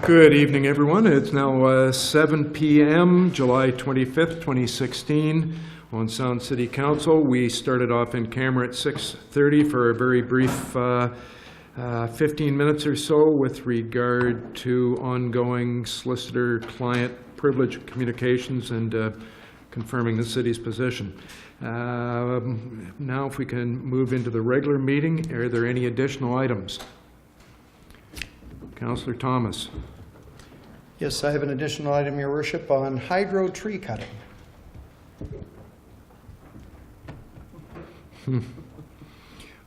Good evening, everyone. It's now 7 p.m., July 25th, 2016, on Sound City Council. We started off in camera at 6:30 for a very brief 15 minutes or so with regard to ongoing solicitor-client privilege communications and confirming the city's position. Now, if we can move into the regular meeting, are there any additional items? Councillor Thomas. Yes, I have an additional item, Your Worship, on hydro tree cutting.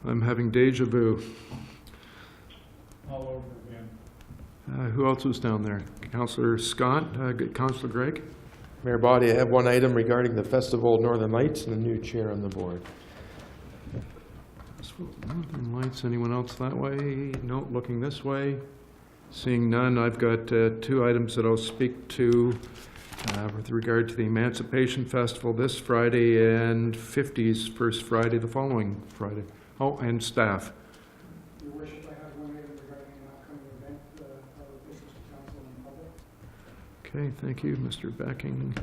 I'm having deja vu. All over again. Who else was down there? Councillor Scott, Councillor Gregg? Mayor Body, I have one item regarding the Festival of Northern Lights and a new chair on the board. Northern Lights, anyone else that way? No, looking this way. Seeing none, I've got two items that I'll speak to with regard to the Emancipation Festival this Friday and 50s First Friday the following Friday. Oh, and staff. Your Worship, I have one item regarding an upcoming event of business to council and public. Okay, thank you, Mr. Becking.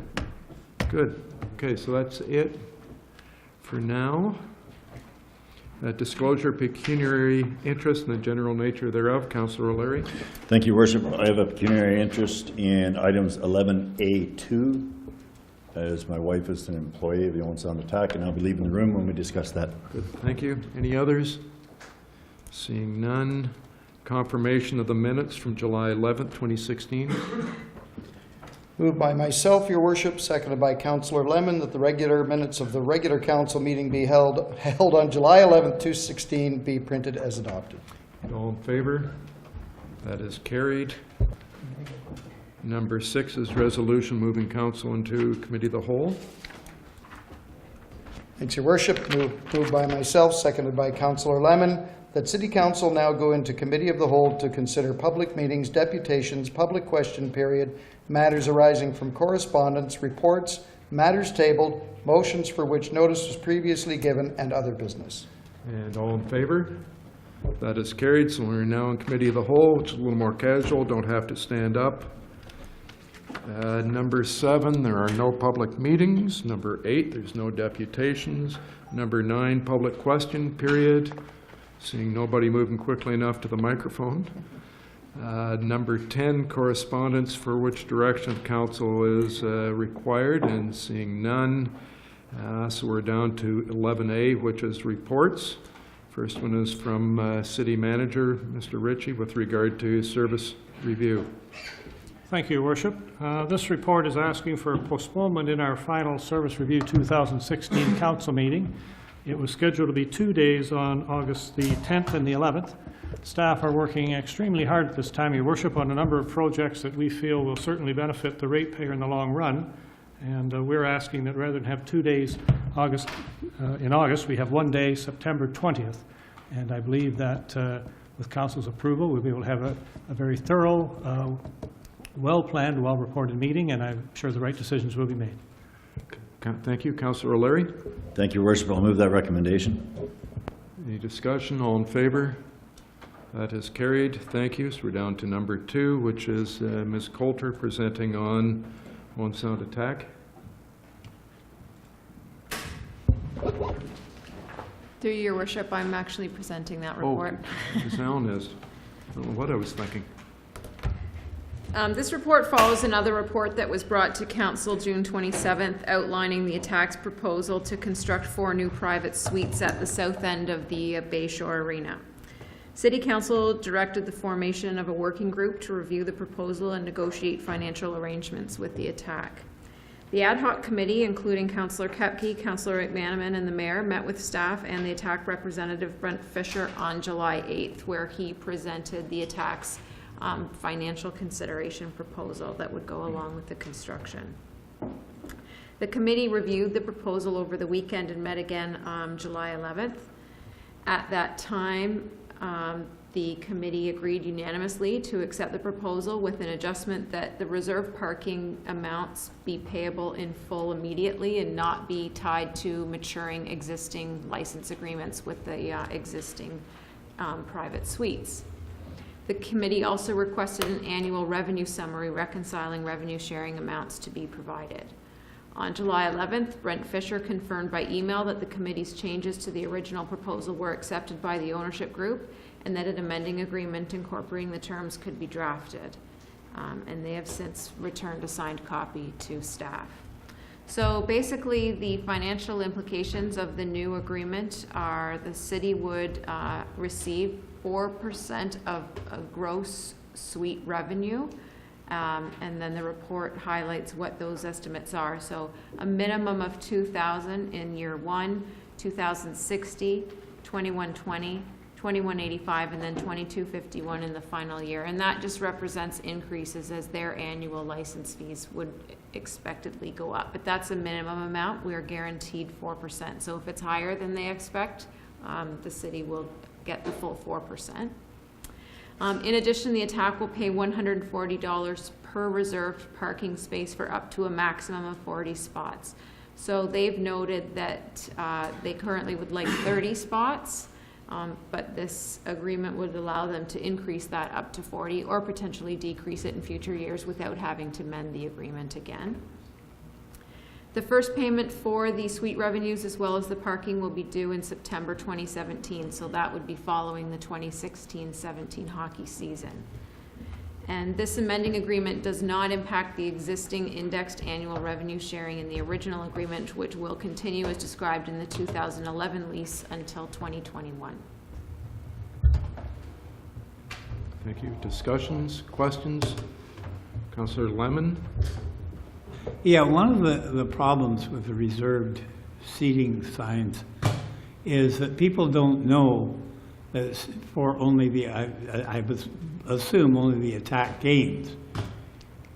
Good. Okay, so that's it for now. Disclosure of pecuniary interest and the general nature thereof. Councillor O'Leary. Thank you, Worship. I have a pecuniary interest in items 11A2, as my wife is an employee of the Owen Sound Attack, and I'll be leaving the room when we discuss that. Good, thank you. Any others? Seeing none. Confirmation of the minutes from July 11th, 2016. Moved by myself, Your Worship, seconded by Councillor Lemon, that the regular minutes of the regular council meeting be held on July 11th, 2016 be printed as adopted. All in favor? That is carried. Number 6 is resolution moving council into committee of the whole. Thanks, Your Worship. Moved by myself, seconded by Councillor Lemon, that City Council now go into committee of the whole to consider public meetings, deputations, public question period, matters arising from correspondence, reports, matters tabled, motions for which notice was previously given, and other business. And all in favor? That is carried. So we're now in committee of the whole, which is a little more casual. Don't have to stand up. Number 7, there are no public meetings. Number 8, there's no deputations. Number 9, public question period. Seeing nobody moving quickly enough to the microphone. Number 10, correspondence for which direction of council is required, and seeing none. So we're down to 11A, which is reports. First one is from City Manager, Mr. Ritchie, with regard to service review. Thank you, Your Worship. This report is asking for a postponement in our final Service Review 2016 council meeting. It was scheduled to be 2 days on August the 10th and the 11th. Staff are working extremely hard at this time, Your Worship, on a number of projects that we feel will certainly benefit the ratepayer in the long run. And we're asking that rather than have 2 days in August, we have 1 day, September 20th. And I believe that with Council's approval, we'll be able to have a very thorough, well-planned, well-reported meeting, and I'm sure the right decisions will be made. Thank you. Councillor O'Leary. Thank you, Worship. I'll move that recommendation. Any discussion? All in favor? That is carried. Thank you. So we're down to number 2, which is Ms. Coulter presenting on Owen Sound Attack. Through Your Worship, I'm actually presenting that report. Oh, Ms. Allen is. I don't know what I was thinking. This report follows another report that was brought to Council June 27th, outlining the Attack's proposal to construct 4 new private suites at the south end of the Bayshore Arena. City Council directed the formation of a working group to review the proposal and negotiate financial arrangements with the Attack. The ad hoc committee, including Councillor Kepke, Councillor McManaman, and the Mayor, met with staff and the Attack representative Brent Fisher on July 8th, where he presented the Attack's financial consideration proposal that would go along with the construction. The committee reviewed the proposal over the weekend and met again on July 11th. At that time, the committee agreed unanimously to accept the proposal with an adjustment that the reserve parking amounts be payable in full immediately and not be tied to maturing existing license agreements with the existing private suites. The committee also requested an annual revenue summary reconciling revenue sharing amounts to be provided. On July 11th, Brent Fisher confirmed by email that the committee's changes to the original proposal were accepted by the ownership group and that an amending agreement incorporating the terms could be drafted. And they have since returned a signed copy to staff. So basically, the financial implications of the new agreement are the city would receive 4% of gross suite revenue. And then the report highlights what those estimates are. So a minimum of $2,000 in year 1, $2,060, $2,120, $2,185, and then $2,251 in the final year. And that just represents increases as their annual license fees would expectedly go up. But that's a minimum amount. We are guaranteed 4%. So if it's higher than they expect, the city will get the full 4%. In addition, the attack will pay $140 per reserved parking space for up to a maximum of 40 spots. So they've noted that they currently would like 30 spots, but this agreement would allow them to increase that up to 40 or potentially decrease it in future years without having to mend the agreement again. The first payment for the suite revenues as well as the parking will be due in September 2017, so that would be following the 2016-17 hockey season. And this amending agreement does not impact the existing indexed annual revenue sharing in the original agreement, which will continue as described in the 2011 lease until 2021. Thank you. Discussions, questions? Councillor Lemon? Yeah, one of the problems with the reserved seating signs is that people don't know that it's for only the, I would assume only the attack games.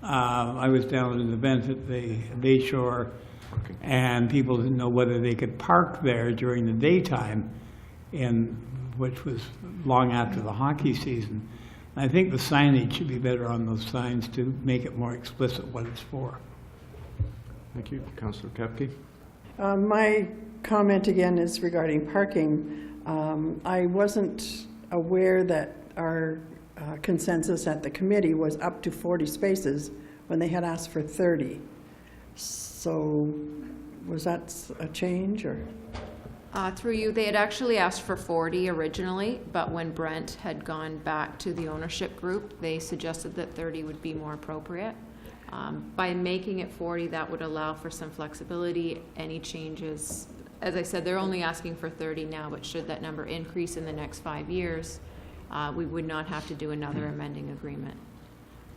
I was down at an event at the Bayshore, and people didn't know whether they could park there during the daytime, which was long after the hockey season. I think the signage should be better on those signs to make it more explicit what it's for. Thank you. Councillor Kepke? My comment again is regarding parking. I wasn't aware that our consensus at the committee was up to 40 spaces when they had asked for 30. So was that a change or? Through you, they had actually asked for 40 originally, but when Brent had gone back to the ownership group, they suggested that 30 would be more appropriate. By making it 40, that would allow for some flexibility, any changes. As I said, they're only asking for 30 now, but should that number increase in the next 5 years, we would not have to do another amending agreement.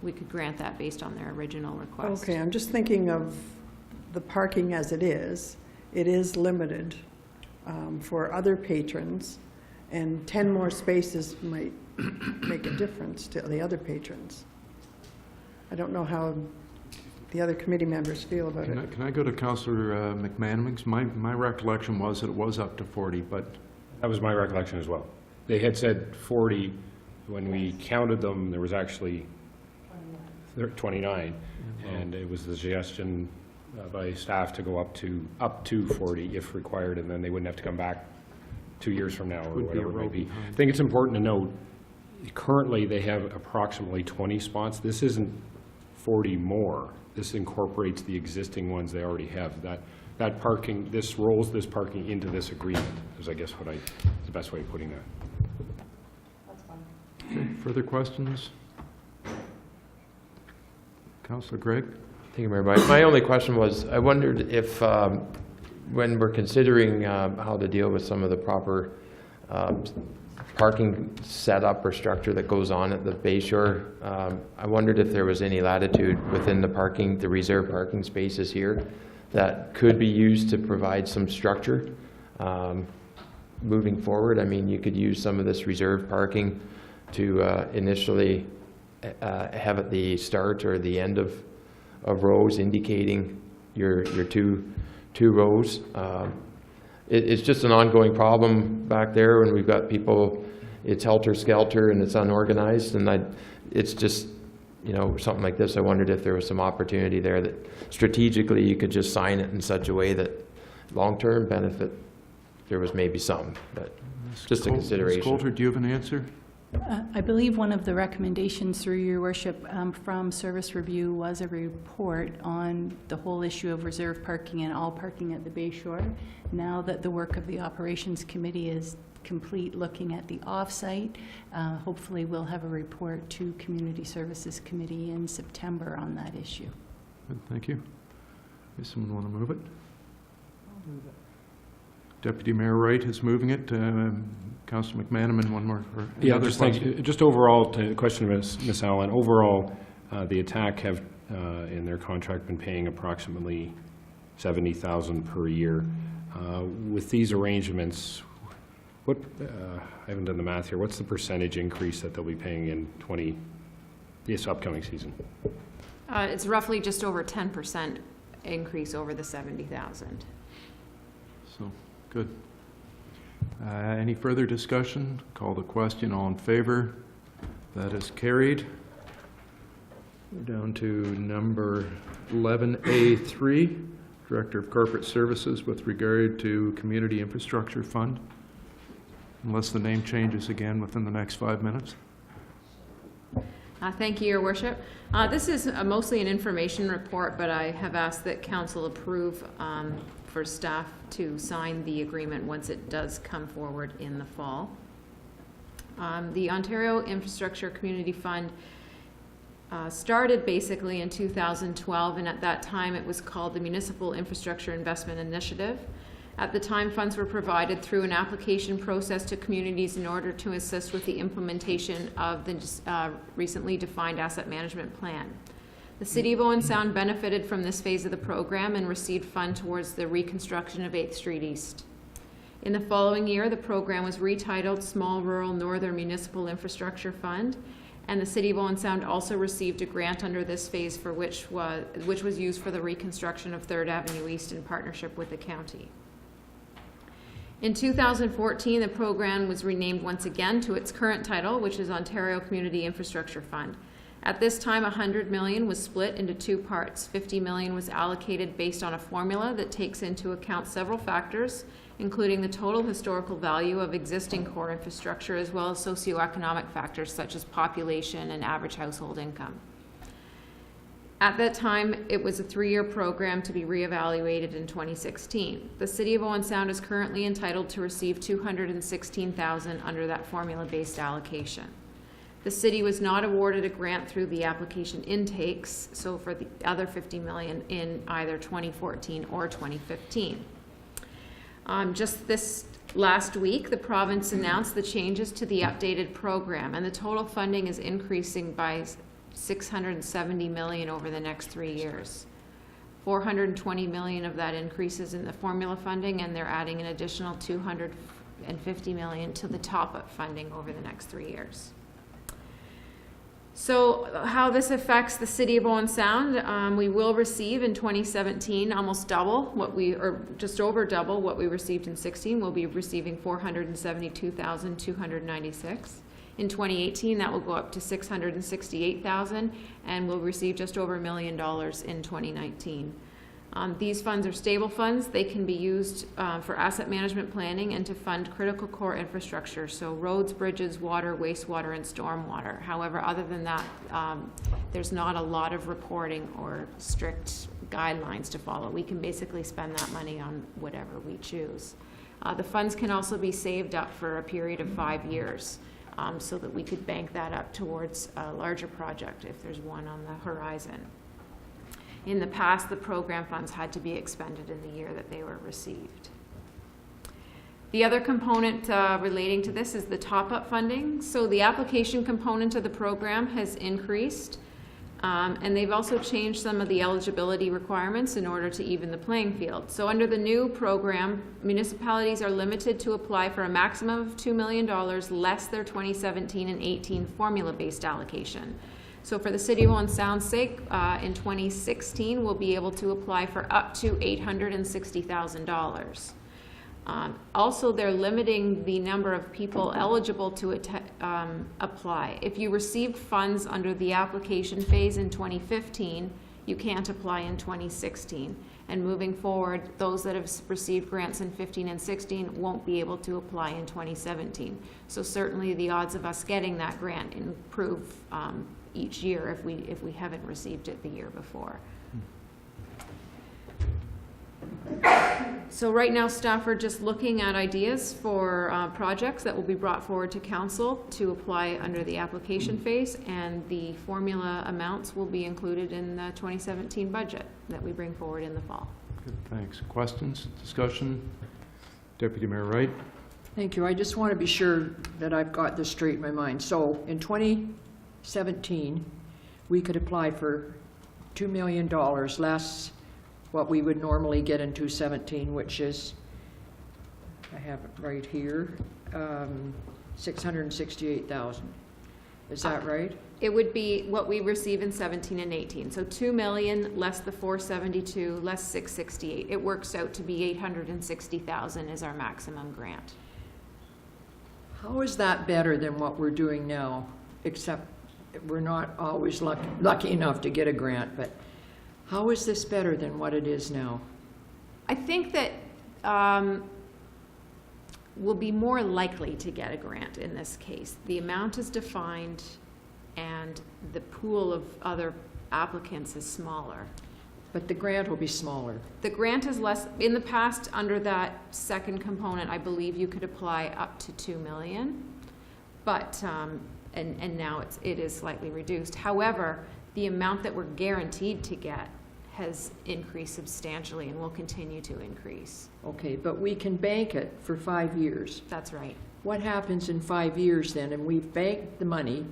We could grant that based on their original request. Okay, I'm just thinking of the parking as it is. It is limited for other patrons, and 10 more spaces might make a difference to the other patrons. I don't know how the other committee members feel about it. Can I go to Councillor McManamons? My recollection was that it was up to 40, but That was my recollection as well. They had said 40. When we counted them, there was actually 29, and it was the suggestion by staff to go up to 40 if required, and then they wouldn't have to come back 2 years from now or Would be a whatever it row might be. behind. I think it's important to note, currently they have approximately 20 spots. This isn't 40 more. This incorporates the existing ones they already have. That parking, this rolls this parking into this agreement, is I guess the best way of putting that. okay, further questions? Councillor Gregg? Thank you, Mayor. My only question was, I wondered if, when we're considering how to deal with some of the proper parking setup or structure that goes on at the Bayshore, I wondered if there was any latitude within the reserved parking spaces here that could be used to provide some structure moving forward. I mean, you could use some of this reserved parking to initially have at the start or the end of rows indicating your two rows. It's just an ongoing problem back there when we've got people, it's helter-skelter and it's unorganized, and it's just, something like this. I wondered if there was some opportunity there that strategically you could just sign it in such a way that long-term benefit, there was maybe some, but just a Ms. consideration. Coulter, do you have an answer? I believe one of the recommendations, through your worship, from Service Review was a report on the whole issue of reserve parking and all parking at the Bay Shore. Now that the work of the Operations Committee is complete, looking at the off-site, hopefully we'll have a report to Community Services Committee in September on that issue. Good, thank you. Does someone want to move it? Deputy Mayor Wright is moving it. Councillor McManaman, one more. Or Yeah, another just thank question? you. Just overall, to the question of Ms. Allen, overall, the ATTAC have, in their contract, been paying approximately $70,000 per year. With these arrangements, what, I haven't done the math here, what's the percentage increase that they'll be paying in this upcoming season? It's roughly just over 10% increase over the 70,000. So, good. Any further discussion? Call the question. All in favor? That is carried. We're down to number 11A3, Director of Corporate Services with regard to Community Infrastructure Fund. Unless the name changes again within the next 5 minutes. Thank you, Your Worship. This is mostly an information report, but I have asked that Council approve for staff to sign the agreement once it does come forward in the fall. The Ontario Infrastructure Community Fund started basically in 2012, and at that time it was called the Municipal Infrastructure Investment Initiative. At the time, funds were provided through an application process to communities in order to assist with the implementation of the recently defined asset management plan. The City of Owen Sound benefited from this phase of the program and received funds towards the reconstruction of 8th Street East. In the following year, the program was retitled Small Rural Northern Municipal Infrastructure Fund, and the City of Owen Sound also received a grant under this phase for which was used for the reconstruction of 3rd Avenue East in partnership with the county. In 2014, the program was renamed once again to its current title, which is Ontario Community Infrastructure Fund. At this time, $100 million was split into 2 parts. $50 million was allocated based on a formula that takes into account several factors, including the total historical value of existing core infrastructure, as well as socioeconomic factors such as population and average household income. At that time, it was a 3-year program to be reevaluated in 2016. The City of Owen Sound is currently entitled to receive $216,000 under that formula-based allocation. The city was not awarded a grant through the application intakes, so for the other $50 million in either 2014 or 2015. Just this last week, the province announced the changes to the updated program, and the total funding is increasing by $670 million over the next 3 years. $420 million of that increases in the formula funding, and they're adding an additional $250 million to the top-up funding over the next 3 years. So how this affects the City of Owen Sound, we will receive in 2017 almost double what or just over double what we received in 16. We'll be receiving $472,296. In 2018, that will go up to $668,000, and we'll receive just over $1 million in 2019. These funds are stable funds. They can be used for asset management planning and to fund critical core infrastructure, so roads, bridges, water, wastewater, and stormwater. However, other than that, there's not a lot of reporting or strict guidelines to follow. We can basically spend that money on whatever we choose. The funds can also be saved up for a period of 5 years. So that we could bank that up towards a larger project if there's one on the horizon. In the past, the program funds had to be expended in the year that they were received. The other component relating to this is the top-up funding. So the application component of the program has increased, and they've also changed some of the eligibility requirements in order to even the playing field. So under the new program, municipalities are limited to apply for a maximum of $2 million less their 2017 and 18 formula-based allocation. So for the City of Owen Sound's sake, in 2016, we'll be able to apply for up to $860,000. Also, they're limiting the number of people eligible to apply. If you received funds under the application phase in 2015, you can't apply in 2016. And moving forward, those that have received grants in 15 and 16 won't be able to apply in 2017. So certainly the odds of us getting that grant improve each year if we haven't received it the year before. So right now, staff are just looking at ideas for projects that will be brought forward to council to apply under the application phase, and the formula amounts will be included in the 2017 budget that we bring forward in the fall. Good, thanks. Questions, discussion? Deputy Mayor Wright? Thank you. I just want to be sure that I've got this straight in my mind. So in 2017, we could apply for $2 million less what we would normally get in 2017, which is, I have it right here, 668,000. Is that right? It would be what we receive in 17 and 18. So 2 million less the 472 less 668. It works out to be 860,000 is our maximum grant. How is that better than what we're doing now? Except we're not always lucky enough to get a grant, but how is this better than what it is now? I think that we'll be more likely to get a grant in this case. The amount is defined and the pool of other applicants is smaller. But the grant will be smaller. The grant is less, in the past, under that second component, I believe you could apply up to 2 million, but, and now it is slightly reduced. However, the amount that we're guaranteed to get has increased substantially and will continue to increase. Okay, but we can bank it for 5 years. That's right. What happens in 5 years then? And we've banked the money.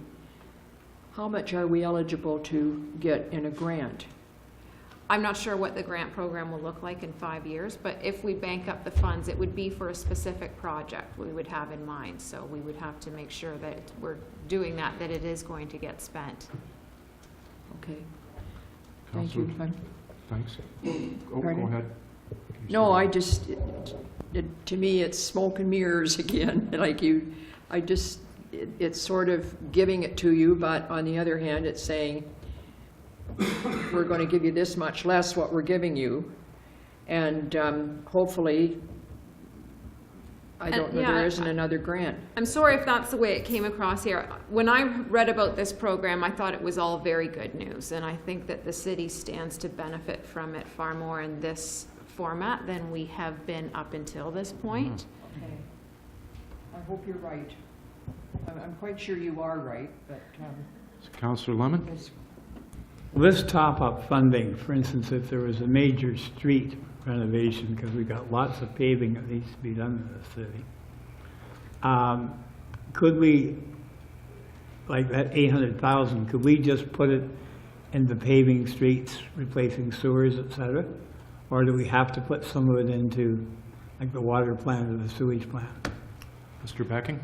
How much are we eligible to get in a grant? I'm not sure what the grant program will look like in 5 years, but if we bank up the funds, it would be for a specific project we would have in mind. So we would have to make sure that we're doing that it is going to get spent. Okay. Thank you. Thanks. Go Pardon? ahead. No, I just, to me, it's smoke and mirrors again. Like you, it's sort of giving it to you, but on the other hand, it's saying, we're going to give you this much less what we're giving you. And hopefully, I don't know, there isn't another grant. I'm sorry if that's the way it came across here. When I read about this program, I thought it was all very good news, and I think that the city stands to benefit from it far more in this format than we have been up until this point. Okay. I hope you're right. I'm quite sure you are right, but Councillor Lemon? it's This top-up funding, for instance, if there was a major street renovation, because we've got lots of paving that needs to be done in the city, could we, like that 800,000, could we just put it into paving streets, replacing sewers, et cetera? Or do we have to put some of it into, like, the water plant or the sewage plant? Mr. Becking?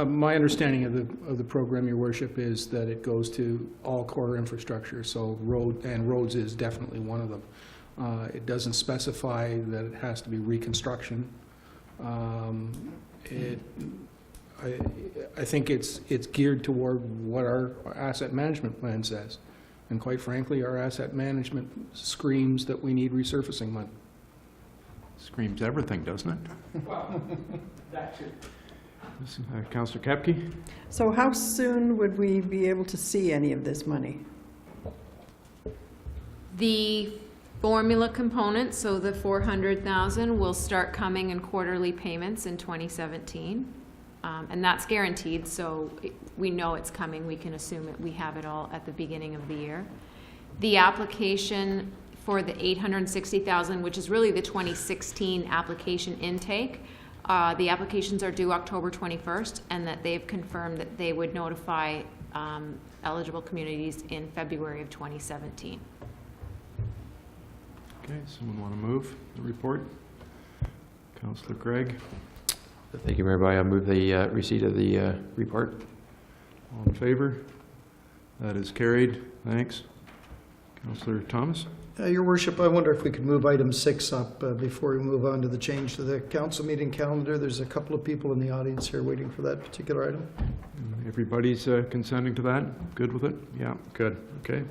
My understanding of the program, Your Worship, is that it goes to all core infrastructure, so roads is definitely one of them. It doesn't specify that it has to be reconstruction. I think it's geared toward what our asset management plan says. And quite frankly, our asset management screams that we need resurfacing money. Screams everything, doesn't it? Well, that's it. Councillor Kepke? So how soon would we be able to see any of this money? The formula component, so the 400,000, will start coming in quarterly payments in 2017. And that's guaranteed, so we know it's coming. We can assume that we have it all at the beginning of the year. The application for the 860,000, which is really the 2016 application intake, the applications are due October 21st, and that they've confirmed that they would notify eligible communities in February of 2017. Okay, someone want to move the report? Councillor Craig? Thank you, Mayor Bai. I move the receipt of the report. All in favor? That is carried. Thanks. Councillor Thomas? Your Worship, I wonder if we could move item 6 up before we move on to the change to the council meeting calendar. There's a couple of people in the audience here waiting for that particular item. Everybody's consenting to that? Good with it? Yeah, good. Okay.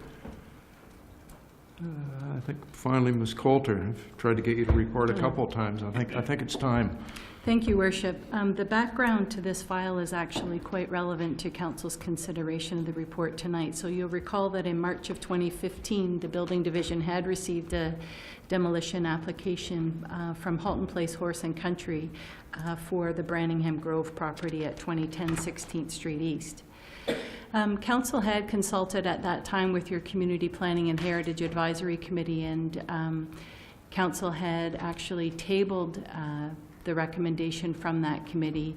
I think finally, Ms. Coulter, I've tried to get you to report a couple of times. I think it's time. Thank you, Worship. The background to this file is actually quite relevant to Council's consideration of the report tonight. So you'll recall that in March of 2015, the Building Division had received a demolition application from Halton Place Horse and Country for the Branningham Grove property at 2010 16th Street East. Council had consulted at that time with your Community Planning and Heritage Advisory Committee, and Council had actually tabled the recommendation from that committee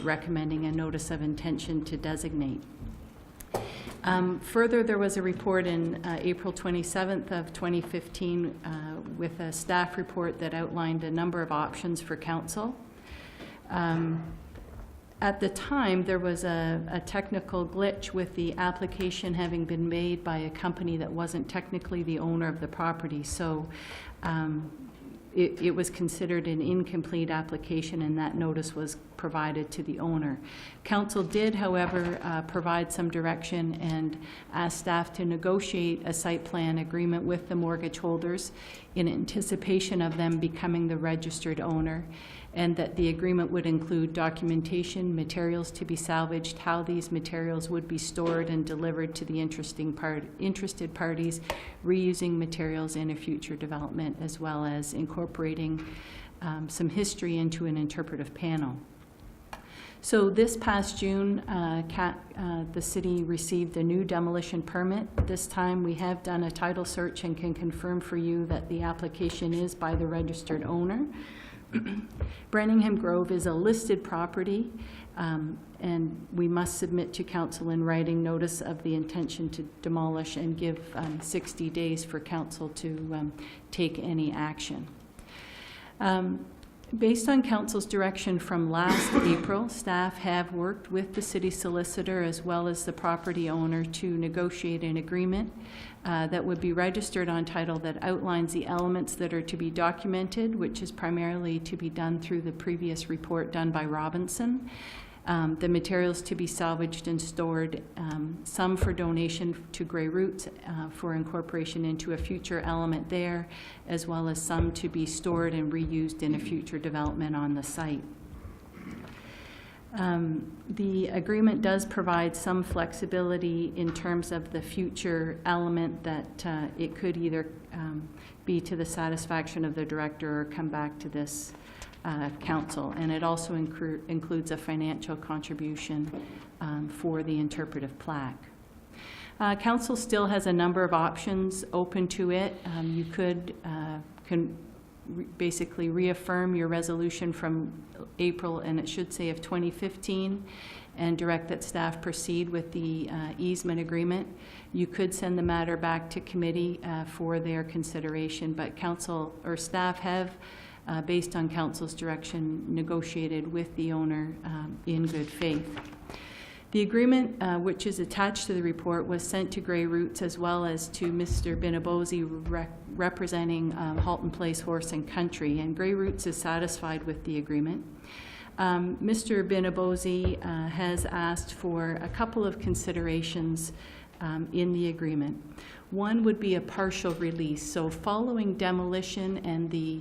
recommending a notice of intention to designate. Further, there was a report in April 27th of 2015 with a staff report that outlined a number of options for council. At the time, there was a technical glitch with the application having been made by a company that wasn't technically the owner of the property. So it was considered an incomplete application, and that notice was provided to the owner. Council did, however, provide some direction and asked staff to negotiate a site plan agreement with the mortgage holders in anticipation of them becoming the registered owner, and that the agreement would include documentation, materials to be salvaged, how these materials would be stored and delivered to the interested parties, reusing materials in a future development, as well as incorporating some history into an interpretive panel. So this past June, the city received a new demolition permit. This time we have done a title search and can confirm for you that the application is by the registered owner. Branningham Grove is a listed property, and we must submit to council in writing notice of the intention to demolish and give 60 days for council to take any action. Based on council's direction from last April, staff have worked with the city solicitor as well as the property owner to negotiate an agreement that would be registered on title that outlines the elements that are to be documented, which is primarily to be done through the previous report done by Robinson. The materials to be salvaged and stored, some for donation to Grey Roots for incorporation into a future element there, as well as some to be stored and reused in a future development on the site. The agreement does provide some flexibility in terms of the future element that it could either be to the satisfaction of the director or come back to this council, and it also includes a financial contribution for the interpretive plaque. Council still has a number of options open to it. You could basically reaffirm your resolution from April, and it should say of 2015, and direct that staff proceed with the easement agreement. You could send the matter back to committee for their consideration, but council or staff have based on council's direction, negotiated with the owner in good faith. The agreement, which is attached to the report, was sent to Grey Roots as well as to Mr. Binabozi, representing Halton Place Horse and Country, and Grey Roots is satisfied with the agreement. Mr. Binabozi has asked for a couple of considerations in the agreement. One would be a partial release. So following demolition and the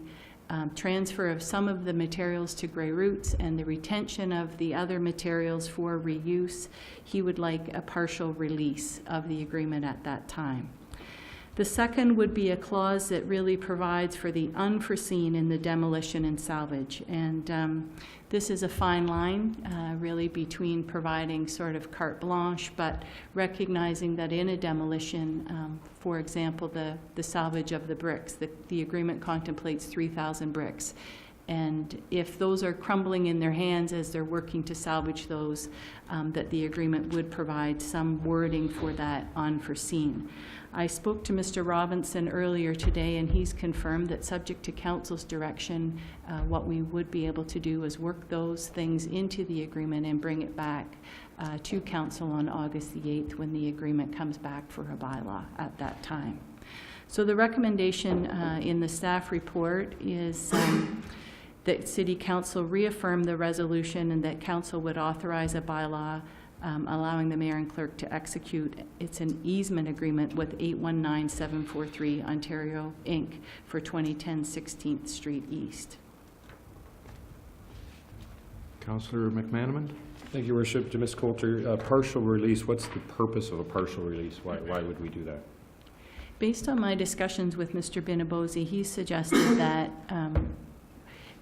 transfer of some of the materials to Grey Roots and the retention of the other materials for reuse, he would like a partial release of the agreement at that time. The second would be a clause that really provides for the unforeseen in the demolition and salvage. And this is a fine line, really, between providing sort of carte blanche, but recognizing that in a demolition, for example, the salvage of the bricks, the agreement contemplates 3,000 bricks. And if those are crumbling in their hands as they're working to salvage those, that the agreement would provide some wording for that unforeseen. I spoke to Mr. Robinson earlier today, and he's confirmed that subject to council's direction, what we would be able to do is work those things into the agreement and bring it back to council on August the 8th when the agreement comes back for a bylaw at that time. So the recommendation in the staff report is that City Council reaffirm the resolution and that Council would authorize a bylaw allowing the mayor and clerk to execute, it's an easement agreement with 819743 Ontario Inc. for 2010 16th Street East. Councillor McManaman? Thank you, Worship. To Ms. Coulter, partial release, what's the purpose of a partial release? Why would we do that? Based on my discussions with Mr. Binabozi, he suggested that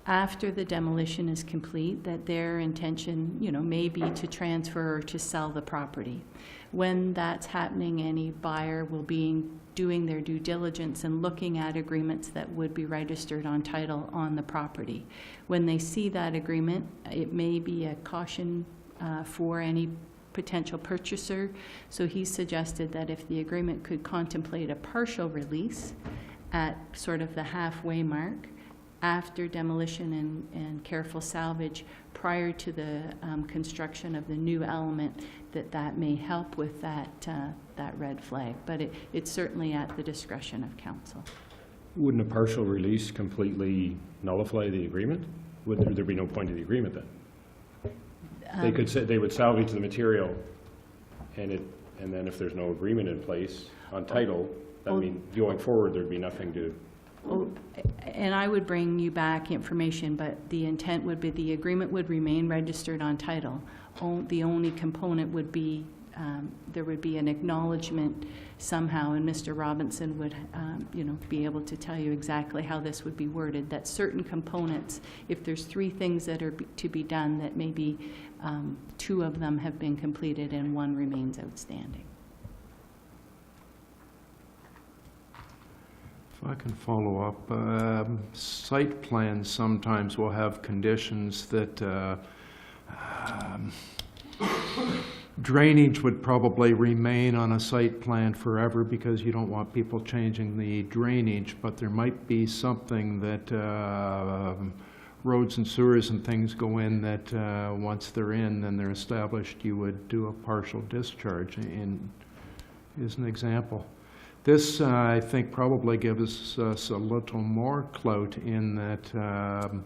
after the demolition is complete, that their intention, may be to transfer or to sell the property. When that's happening, any buyer will be doing their due diligence and looking at agreements that would be registered on title on the property. When they see that agreement, it may be a caution for any potential purchaser. So he suggested that if the agreement could contemplate a partial release at sort of the halfway mark, after demolition and careful salvage, prior to the construction of the new element, that may help with that red flag. But it's certainly at the discretion of council. Wouldn't a partial release completely nullify the agreement? Would there be no point to the agreement then? They could say they would salvage the material, and then if there's no agreement in place on title, that means going forward there'd be nothing to. Oh, and I would bring you back information, but the intent would be the agreement would remain registered on title. The only component would be there would be an acknowledgement somehow, and Mr. Robinson would, be able to tell you exactly how this would be worded, that certain components, if there's 3 things that are to be done, that maybe 2 of them have been completed and 1 remains outstanding. If I can follow up, site plans sometimes will have conditions that drainage would probably remain on a site plan forever because you don't want people changing the drainage, but there might be something that roads and sewers and things go in that once they're in, then they're established, you would do a partial discharge is an example. This, I think, probably gives us a little more clout in that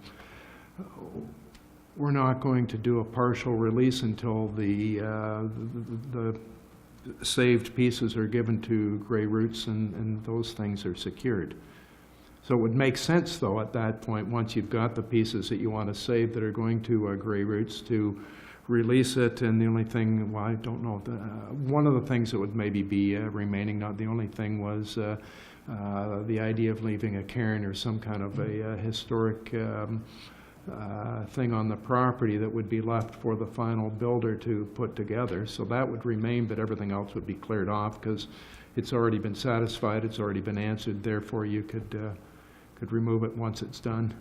we're not going to do a partial release until the saved pieces are given to Grey Roots and those things are secured. So it would make sense, though, at that point, once you've got the pieces that you want to save that are going to Grey Roots, to release it. And the only thing, well, I don't know, one of the things that would maybe be remaining, not the only thing, was the idea of leaving a cairn or some kind of a historic thing on the property that would be left for the final builder to put together. So that would remain, but everything else would be cleared off because it's already been satisfied, it's already been answered, therefore you could remove it once it's done.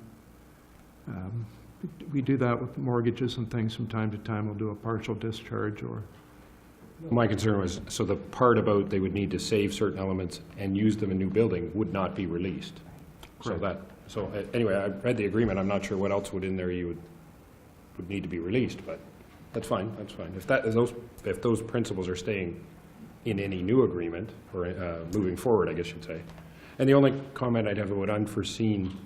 We do that with mortgages and things from time to time. We'll do a partial discharge or... My concern was, so the part about they would need to save certain elements and use them in new building would not be released. Correct. So anyway, I read the agreement. I'm not sure what else would in there you would need to be released, but that's fine. That's fine. If those principles are staying in any new agreement or moving forward, I guess you'd say. And the only comment I'd have about unforeseen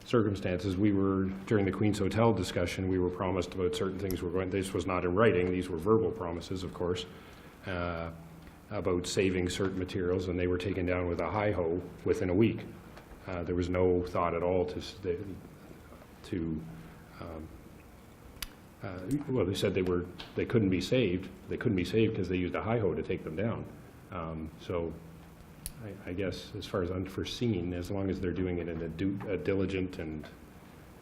circumstances, during the Queen's Hotel discussion, we were promised about certain things this was not in writing, these were verbal promises, of course, about saving certain materials, and they were taken down with a hi-ho within a week. There was no thought at all well, they said they couldn't be saved. They couldn't be saved because they used a hi-ho to take them down. So I guess as far as unforeseen, as long as they're doing it in a diligent and,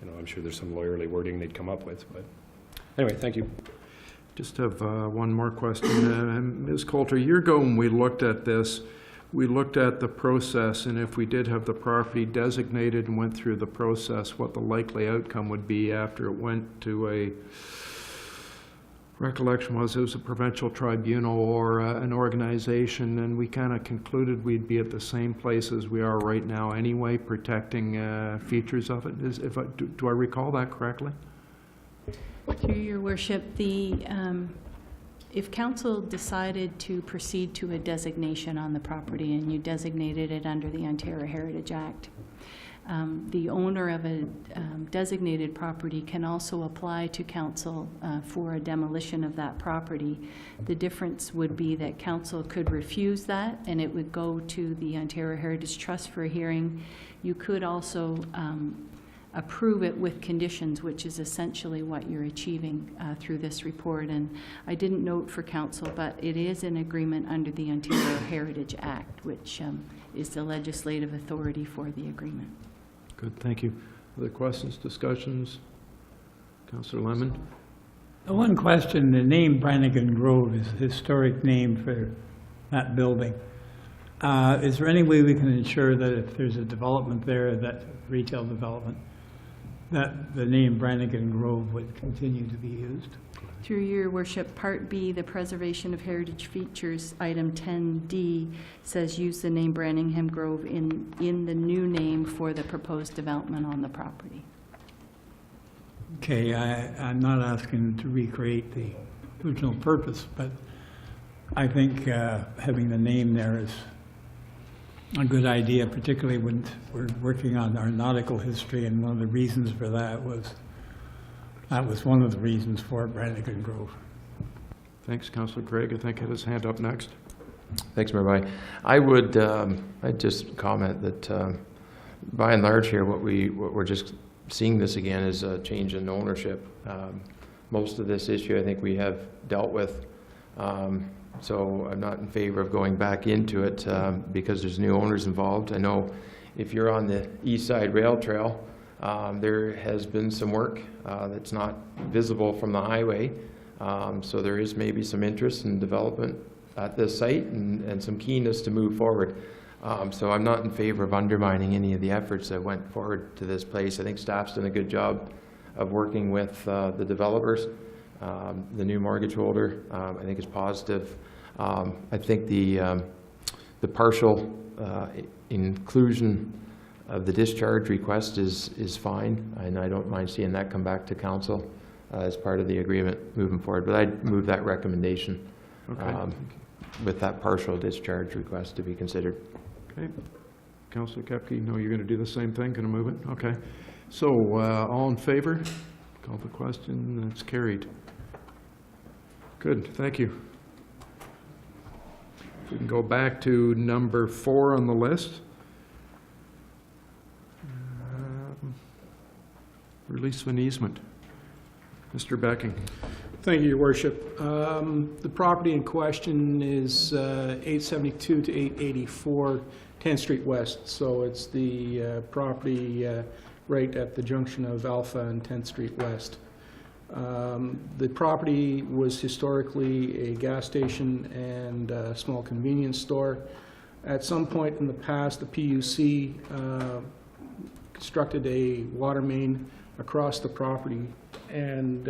I'm sure there's some lawyerly wording they'd come up with. But anyway, thank you. Just have one more question. Ms. Coulter, a year ago when we looked at this, we looked at the process, and if we did have the property designated and went through the process, what the likely outcome would be after it went to a, recollection was it was a provincial tribunal or an organization, and we kind of concluded we'd be at the same place as we are right now anyway, protecting features of it. Do I recall that correctly? Through your worship, if council decided to proceed to a designation on the property and you designated it under the Ontario Heritage Act, The owner of a designated property can also apply to council for a demolition of that property. The difference would be that council could refuse that, and it would go to the Ontario Heritage Trust for a hearing. You could also approve it with conditions, which is essentially what you're achieving through this report. And I didn't note for council, but it is an agreement under the Ontario Heritage Act, which is the legislative authority for the agreement. Good, thank you. Other questions, discussions? Councillor Lemon? The one question, the name Brannigan Grove is a historic name for that building. Is there any way we can ensure that if there's a development there, that retail development, that the name Brannigan Grove would continue to be used? Through your worship, Part B, the preservation of heritage features, item 10D, says use the name Branningham Grove in the new name for the proposed development on the property. Okay, I'm not asking to recreate the original purpose, but I think having the name there is a good idea, particularly when we're working on our nautical history, and one of the reasons for that was one of the reasons for Brannigan Grove. Thanks, Councillor Craig. I think he had his hand up next. Thanks, Mayor Bai. I would I'd just comment that by and large here, what we're just seeing this again is a change in ownership. Most of this issue I think we have dealt with, so I'm not in favor of going back into it because there's new owners involved. I know if you're on the East Side Rail Trail, there has been some work that's not visible from the highway, so there is maybe some interest in development at this site and some keenness to move forward. So I'm not in favor of undermining any of the efforts that went forward to this place. I think staff's done a good job of working with the developers. The new mortgage holder, I think, is positive. I think the partial inclusion of the discharge request is fine, and I don't mind seeing that come back to council as part of the agreement moving forward. But I'd move that recommendation with that partial discharge request to be considered. Okay. Councillor Kepke, no, you're going to do the same thing? Going to move it? Okay. So all in favor? Call the question. That's carried. Good. Thank you. If we can go back to number 4 on the list. Release of an easement. Mr. Becking. Thank you, Your Worship. The property in question is 872 to 884 10th Street West. So it's the property right at the junction of Alpha and 10th Street West. The property was historically a gas station and a small convenience store. At some point in the past, the PUC constructed a water main across the property, and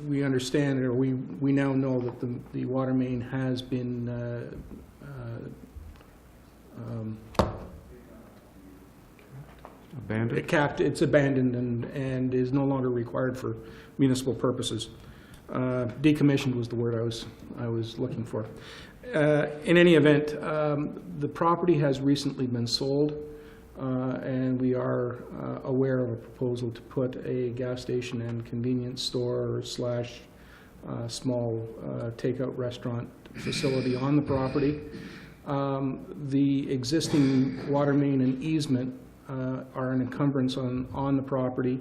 we understand, or we now know that the water main has been Abandoned? it's abandoned and is no longer required for municipal purposes. Decommissioned was the word I was looking for. In any event, the property has recently been sold, and we are aware of a proposal to put a gas station and convenience store / small takeout restaurant facility on the property. The existing water main and easement are an encumbrance on the property,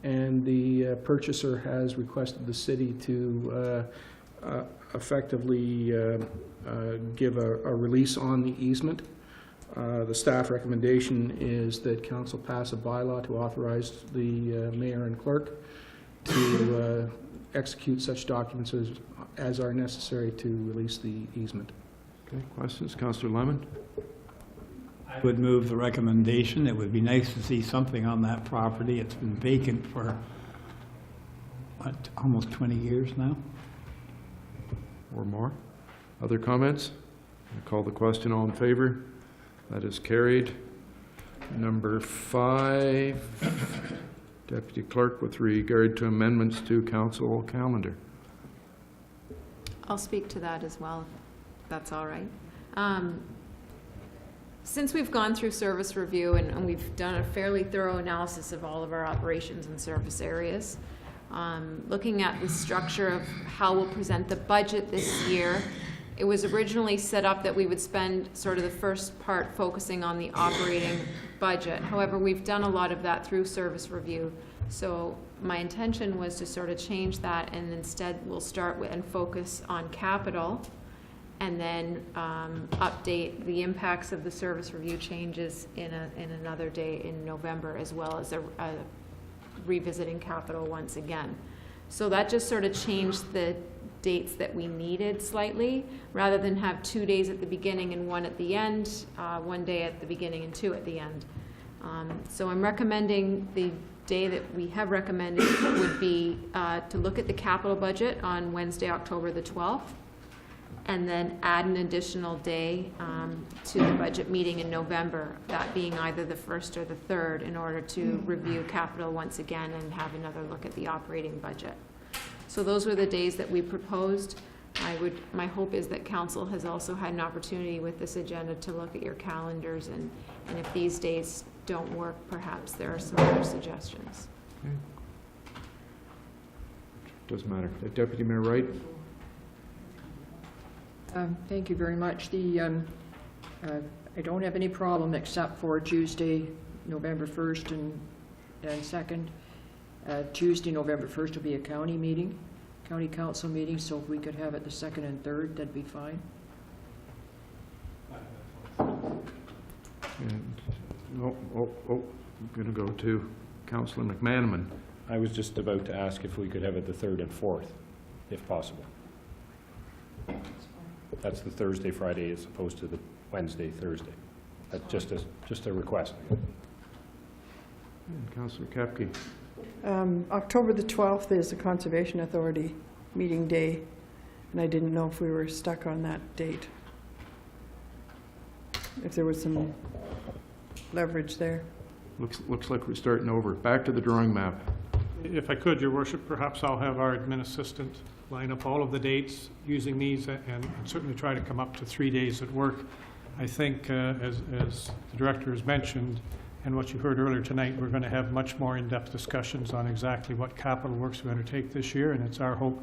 and the purchaser has requested the city to effectively give a release on the easement. The staff recommendation is that council pass a bylaw to authorize the mayor and clerk to execute such documents as are necessary to release the easement. Okay, questions? Councillor Lemon? I would move the recommendation. It would be nice to see something on that property. It's been vacant for, what, almost 20 years now? Or more? Other comments? I'll call the question. All in favor? That is carried. Number 5, Deputy Clerk, with regard to amendments to council calendar. I'll speak to that as well, if that's all right. Since we've gone through service review and we've done a fairly thorough analysis of all of our operations and service areas, looking at the structure of how we'll present the budget this year, it was originally set up that we would spend sort of the first part focusing on the operating budget. However, we've done a lot of that through service review. So my intention was to sort of change that, and instead we'll start with and focus on capital, and then update the impacts of the service review changes in another day in November, as well as revisiting capital once again. So that just sort of changed the dates that we needed slightly, rather than have 2 days at the beginning and 1 at the end, 1 day at the beginning and 2 at the end. So I'm recommending the day that we have recommended would be to look at the capital budget on Wednesday, October the 12th, and then add an additional day to the budget meeting in November, that being either the 1st or the 3rd, in order to review capital once again and have another look at the operating budget. So those were the days that we proposed. My hope is that council has also had an opportunity with this agenda to look at your calendars, and if these days don't work, perhaps there are some other suggestions. Okay. Doesn't matter. Deputy Mayor Wright? Thank you very much. I don't have any problem except for Tuesday, November 1st and 2nd. Tuesday, November 1st will be a county meeting, county council meeting, so if we could have it the 2nd and 3rd, that'd be fine. And, I'm going to go to Councillor McManaman. I was just about to ask if we could have it the 3rd and 4th, if possible. That's the Thursday, Friday, as opposed to the Wednesday, Thursday. That's just a request. And Councillor Kepke. October the 12th is the Conservation Authority meeting day, and I didn't know if we were stuck on that date, if there was some leverage there. Looks like we're starting over. Back to the drawing map. If I could, Your Worship, perhaps I'll have our admin assistant line up all of the dates using these, and certainly try to come up to 3 days at work. I think, as the Director has mentioned, and what you heard earlier tonight, we're going to have much more in-depth discussions on exactly what capital works we undertake this year, and it's our hope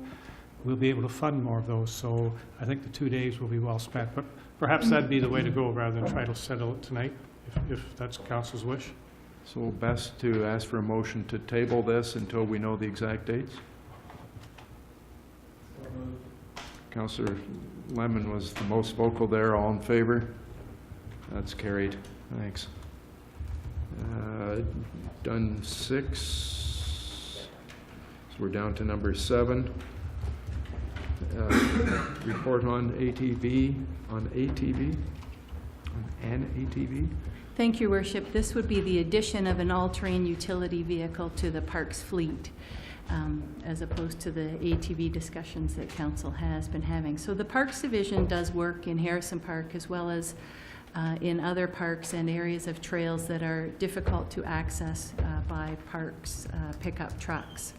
we'll be able to fund more of those. So I think the 2 days will be well spent, but perhaps that'd be the way to go rather than try to settle it tonight, if that's Council's wish. So best to ask for a motion to table this until we know the exact dates? Councillor Lemon was the most vocal there. All in favor? That's carried. Thanks. Done 6. So we're down to number 7. Report on ATV, on an ATV. Thank you, Worship. This would be the addition of an all-terrain utility vehicle to the Parks fleet, as opposed to the ATV discussions that Council has been having. So the Parks Division does work in Harrison Park as well as in other parks and areas of trails that are difficult to access by parks pickup trucks.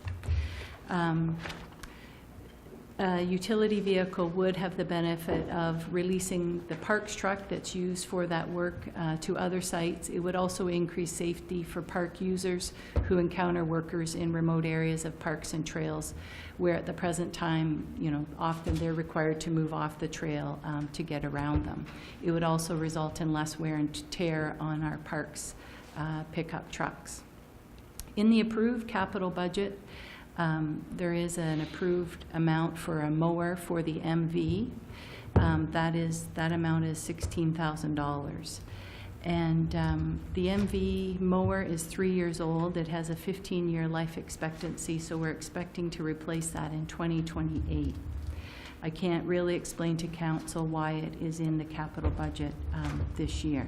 A utility vehicle would have the benefit of releasing the parks truck that's used for that work to other sites. It would also increase safety for park users who encounter workers in remote areas of parks and trails, where at the present time, often they're required to move off the trail to get around them. It would also result in less wear and tear on our parks pickup trucks. In the approved capital budget, there is an approved amount for a mower for the MV. That amount is $16,000. And the MV mower is 3 years old. It has a 15-year life expectancy, so we're expecting to replace that in 2028. I can't really explain to Council why it is in the capital budget this year.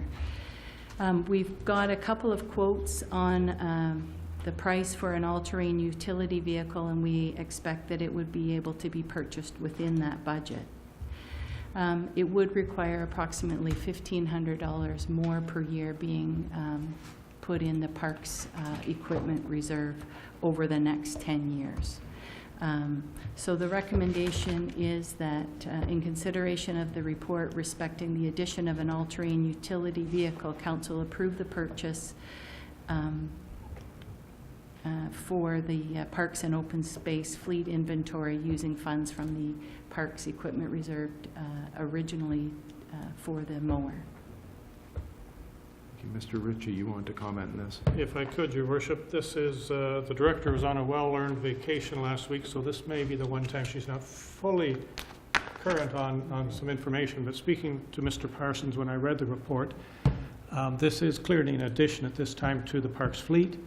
We've got a couple of quotes on the price for an all-terrain utility vehicle, and we expect that it would be able to be purchased within that budget. It would require approximately $1,500 more per year being put in the parks equipment reserve over the next 10 years. So the recommendation is that in consideration of the report respecting the addition of an all-terrain utility vehicle, council approve the purchase for the Parks and Open Space fleet inventory using funds from the Parks Equipment Reserved originally for the mower. Mr. Ritchie, you want to comment on this? If I could, Your Worship, this is, the director was on a well-earned vacation last week, so this may be the one time she's not fully current on some information. But speaking to Mr. Parsons, when I read the report, this is clearly an addition at this time to the Parks fleet.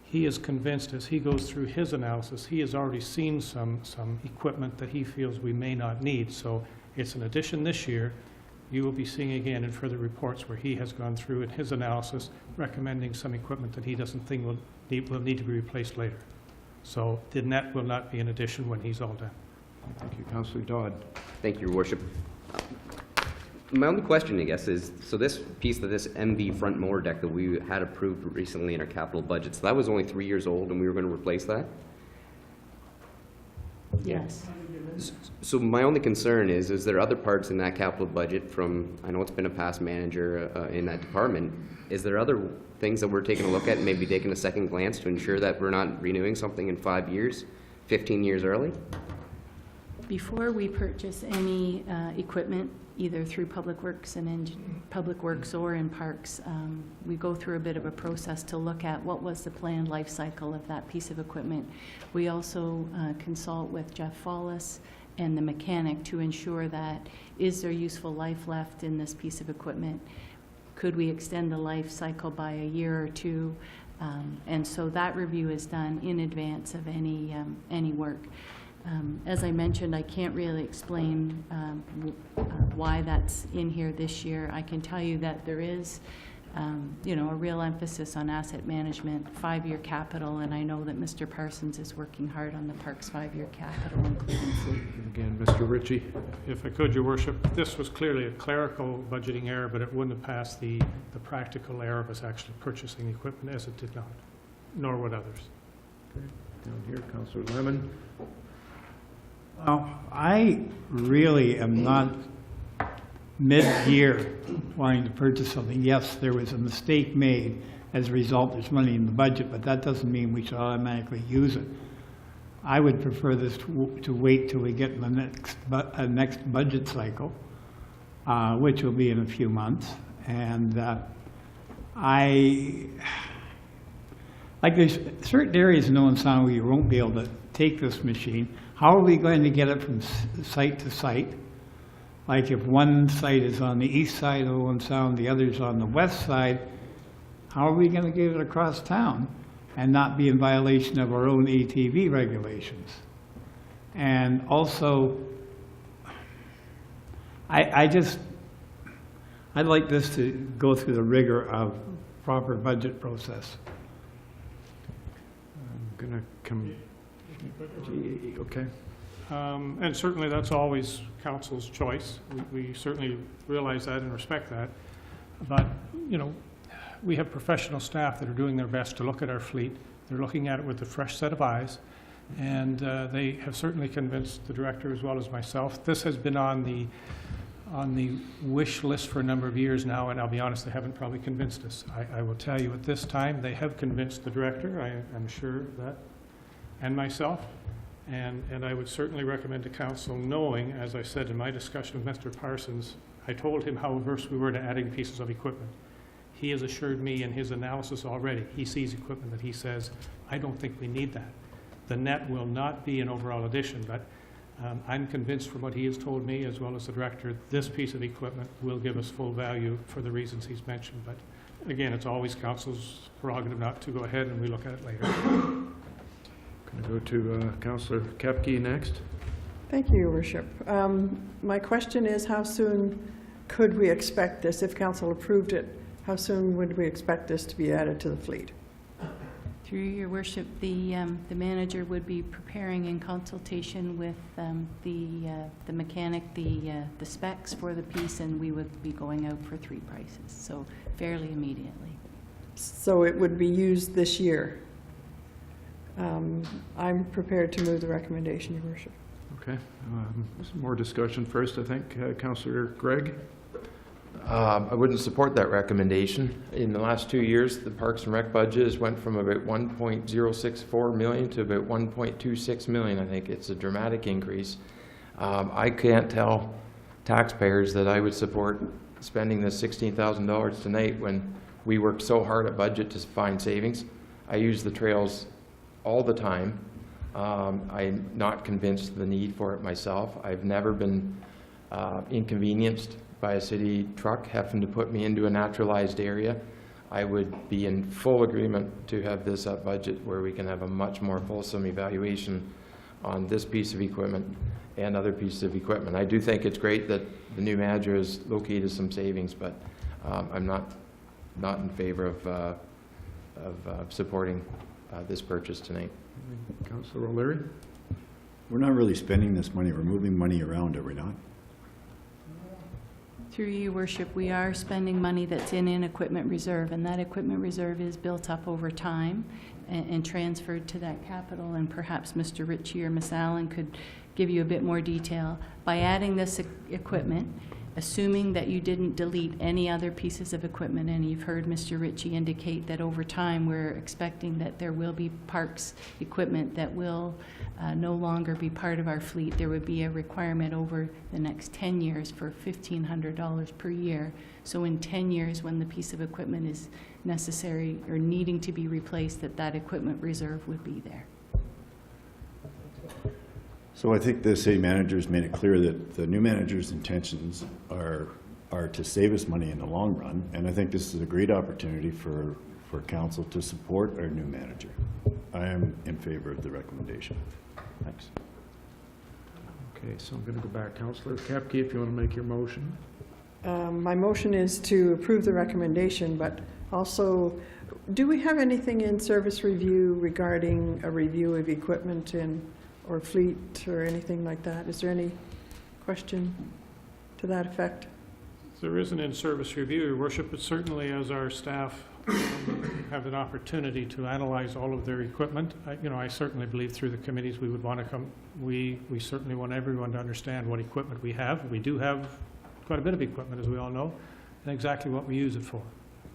He is convinced, as he goes through his analysis, he has already seen some equipment that he feels we may not need. So it's an addition this year. You will be seeing again in further reports where he has gone through in his analysis, recommending some equipment that he doesn't think will need to be replaced later. So the net will not be an addition when he's all done. Thank you. Councillor Dodd. Thank you, Your Worship. My only question, I guess, is, so this piece of this MV front mower deck that we had approved recently in our capital budget, so that was only 3 years old and we were going to replace that? Yes. So my only concern is there other parts in that capital budget from, I know it's been a past manager in that department, is there other things that we're taking a look at and maybe taking a second glance to ensure that we're not renewing something in 5 years, 15 years early? Before we purchase any equipment, either through Public Works or in Parks, we go through a bit of a process to look at what was the planned life cycle of that piece of equipment. We also consult with Jeff Follis and the mechanic to ensure that is there useful life left in this piece of equipment? Could we extend the life cycle by a year or two? And so that review is done in advance of any work. As I mentioned, I can't really explain why that's in here this year. I can tell you that there is, a real emphasis on asset management, 5-year capital, and I know that Mr. Parsons is working hard on the Parks 5-year capital, including fleet. Again, Mr. Ritchie. If I could, Your Worship, this was clearly a clerical budgeting error, but it wouldn't have passed the practical error of us actually purchasing the equipment, as it did not, nor would others. Okay. Down here, Councillor Lemon. Well, I really am not mid-year wanting to purchase something. Yes, there was a mistake made. As a result, there's money in the budget, but that doesn't mean we should automatically use it. I would prefer this to wait till we get in the next budget cycle, which will be in a few months. And like there's certain areas in Owen Sound where you won't be able to take this machine. How are we going to get it from site to site? Like if one site is on the east side of Owen Sound, the other's on the west side, how are we going to get it across town and not be in violation of our own ATV regulations? And also, I'd like this to go through the rigor of proper budget process. I'm going to come. Okay. And certainly that's always council's choice. We certainly realize that and respect that. But, we have professional staff that are doing their best to look at our fleet. They're looking at it with a fresh set of eyes. And they have certainly convinced the director as well as myself. This has been on the wish list for a number of years now, and I'll be honest, they haven't probably convinced us. I will tell you at this time, they have convinced the director, I'm sure of that, and myself. And I would certainly recommend to council, knowing, as I said in my discussion with Mr. Parsons, I told him how averse we were to adding pieces of equipment. He has assured me in his analysis already, he sees equipment that he says, I don't think we need that. The net will not be an overall addition, but I'm convinced from what he has told me, as well as the director, this piece of equipment will give us full value for the reasons he's mentioned. But again, it's always council's prerogative not to go ahead and we look at it later. Going to go to Councillor Kepke next. Thank you, Your Worship. My question is, how soon could we expect this? If council approved it, how soon would we expect this to be added to the fleet? Through Your Worship, the manager would be preparing in consultation with the mechanic the specs for the piece, and we would be going out for 3 prices, so fairly immediately. So it would be used this year? I'm prepared to move the recommendation, Your Worship. Okay, some more discussion first, I think. Councillor Gregg? I wouldn't support that recommendation. In the last 2 years, the Parks and Rec budget has went from about 1.064 million to about 1.26 million. I think it's a dramatic increase. I can't tell taxpayers that I would support spending this $16,000 tonight when we worked so hard at budget to find savings. I use the trails all the time. I'm not convinced of the need for it myself. I've never been inconvenienced by a city truck having to put me into a naturalized area. I would be in full agreement to have this up budget where we can have a much more fulsome evaluation on this piece of equipment and other pieces of equipment. I do think it's great that the new manager has located some savings, but I'm not in favor of supporting this purchase tonight. Councillor O'Leary? We're not really spending this money, we're moving money around, are we not? Through you, Worship, we are spending money that's in an equipment reserve, and that equipment reserve is built up over time and transferred to that capital, and perhaps Mr. Ritchie or Ms. Allen could give you a bit more detail. By adding this equipment, assuming that you didn't delete any other pieces of equipment, and you've heard Mr. Ritchie indicate that over time we're expecting that there will be parks equipment that will no longer be part of our fleet. There would be a requirement over the next 10 years for $1,500 per year. So in 10 years, when the piece of equipment is necessary or needing to be replaced, that equipment reserve would be there. So I think the city manager's made it clear that the new manager's intentions are to save us money in the long run, and I think this is a great opportunity for council to support our new manager. I am in favor of the recommendation. Thanks. Okay, so I'm going to go back. Councillor Kepke, if you want to make your motion. My motion is to approve the recommendation, but also, do we have anything in service review regarding a review of equipment or fleet or anything like that? Is there any question to that effect? There isn't in service review, Your Worship, but certainly as our staff have an opportunity to analyze all of their equipment, I certainly believe through the committees we would want to come, we certainly want everyone to understand what equipment we have. We do have quite a bit of equipment, as we all know, and exactly what we use it for.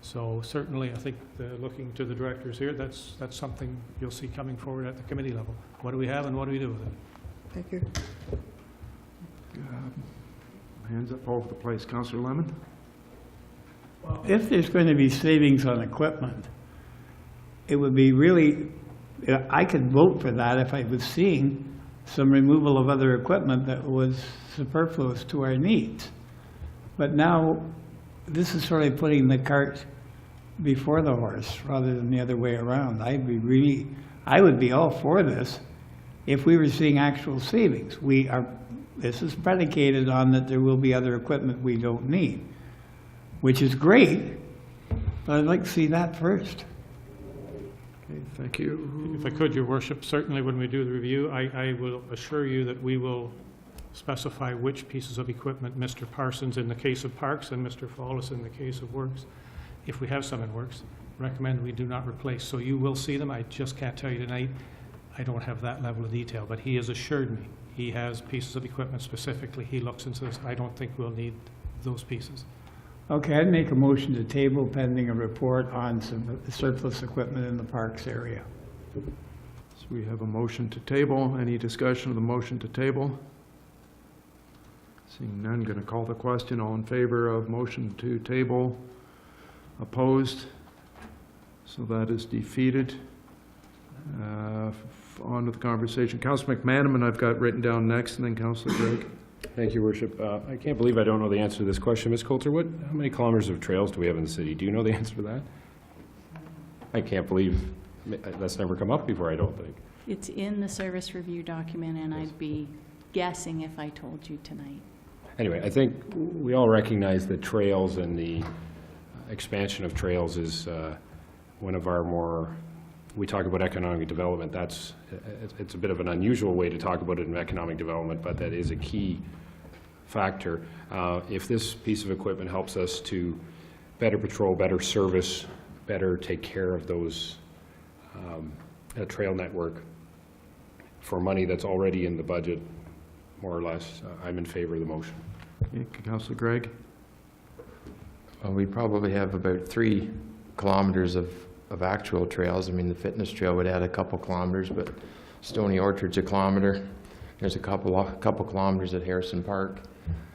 So certainly, I think looking to the directors here, that's something you'll see coming forward at the committee level. What do we have and what do we do with it? Thank you. Hands up all over the place. Councillor Lemon? If there's going to be savings on equipment, it would be really, I could vote for that if I was seeing some removal of other equipment that was superfluous to our needs. But now, this is sort of putting the cart before the horse rather than the other way around. I would be all for this if we were seeing actual savings. This is predicated on that there will be other equipment we don't need, which is great, but I'd like to see that first. Okay, thank you. If I could, Your Worship, certainly when we do the review, I will assure you that we will specify which pieces of equipment Mr. Parsons, in the case of Parks, and Mr. Fallis in the case of Works, if we have some in Works, recommend we do not replace. So you will see them. I just can't tell you tonight. I don't have that level of detail, but he has assured me he has pieces of equipment specifically. He looks and says, I don't think we'll need those pieces. Okay, I'd make a motion to table pending a report on some surplus equipment in the parks area. So we have a motion to table. Any discussion of the motion to table? Seeing none, going to call the question. All in favor of motion to table? Opposed? So that is defeated. On with the conversation. Councillor McManaman, I've got written down next, and then Councillor Gregg. Thank you, Worship. I can't believe I don't know the answer to this question. Ms. Coulter, how many kilometers of trails do we have in the city? Do you know the answer to that? I can't believe that's never come up before, I don't think. It's in the service review document, and I'd be guessing if I told you tonight. Anyway, I think we all recognize that trails and the expansion of trails is one of our more, we talk about economic development, it's a bit of an unusual way to talk about it in economic development, but that is a key factor. If this piece of equipment helps us to better patrol, better service, better take care of those a trail network for money that's already in the budget, more or less. I'm in favor of the motion. Okay, Councillor Gregg? We probably have about 3 kilometers of actual trails. I mean, the fitness trail would add a couple kilometers, but Stony Orchard's a kilometer. There's a couple kilometers at Harrison Park.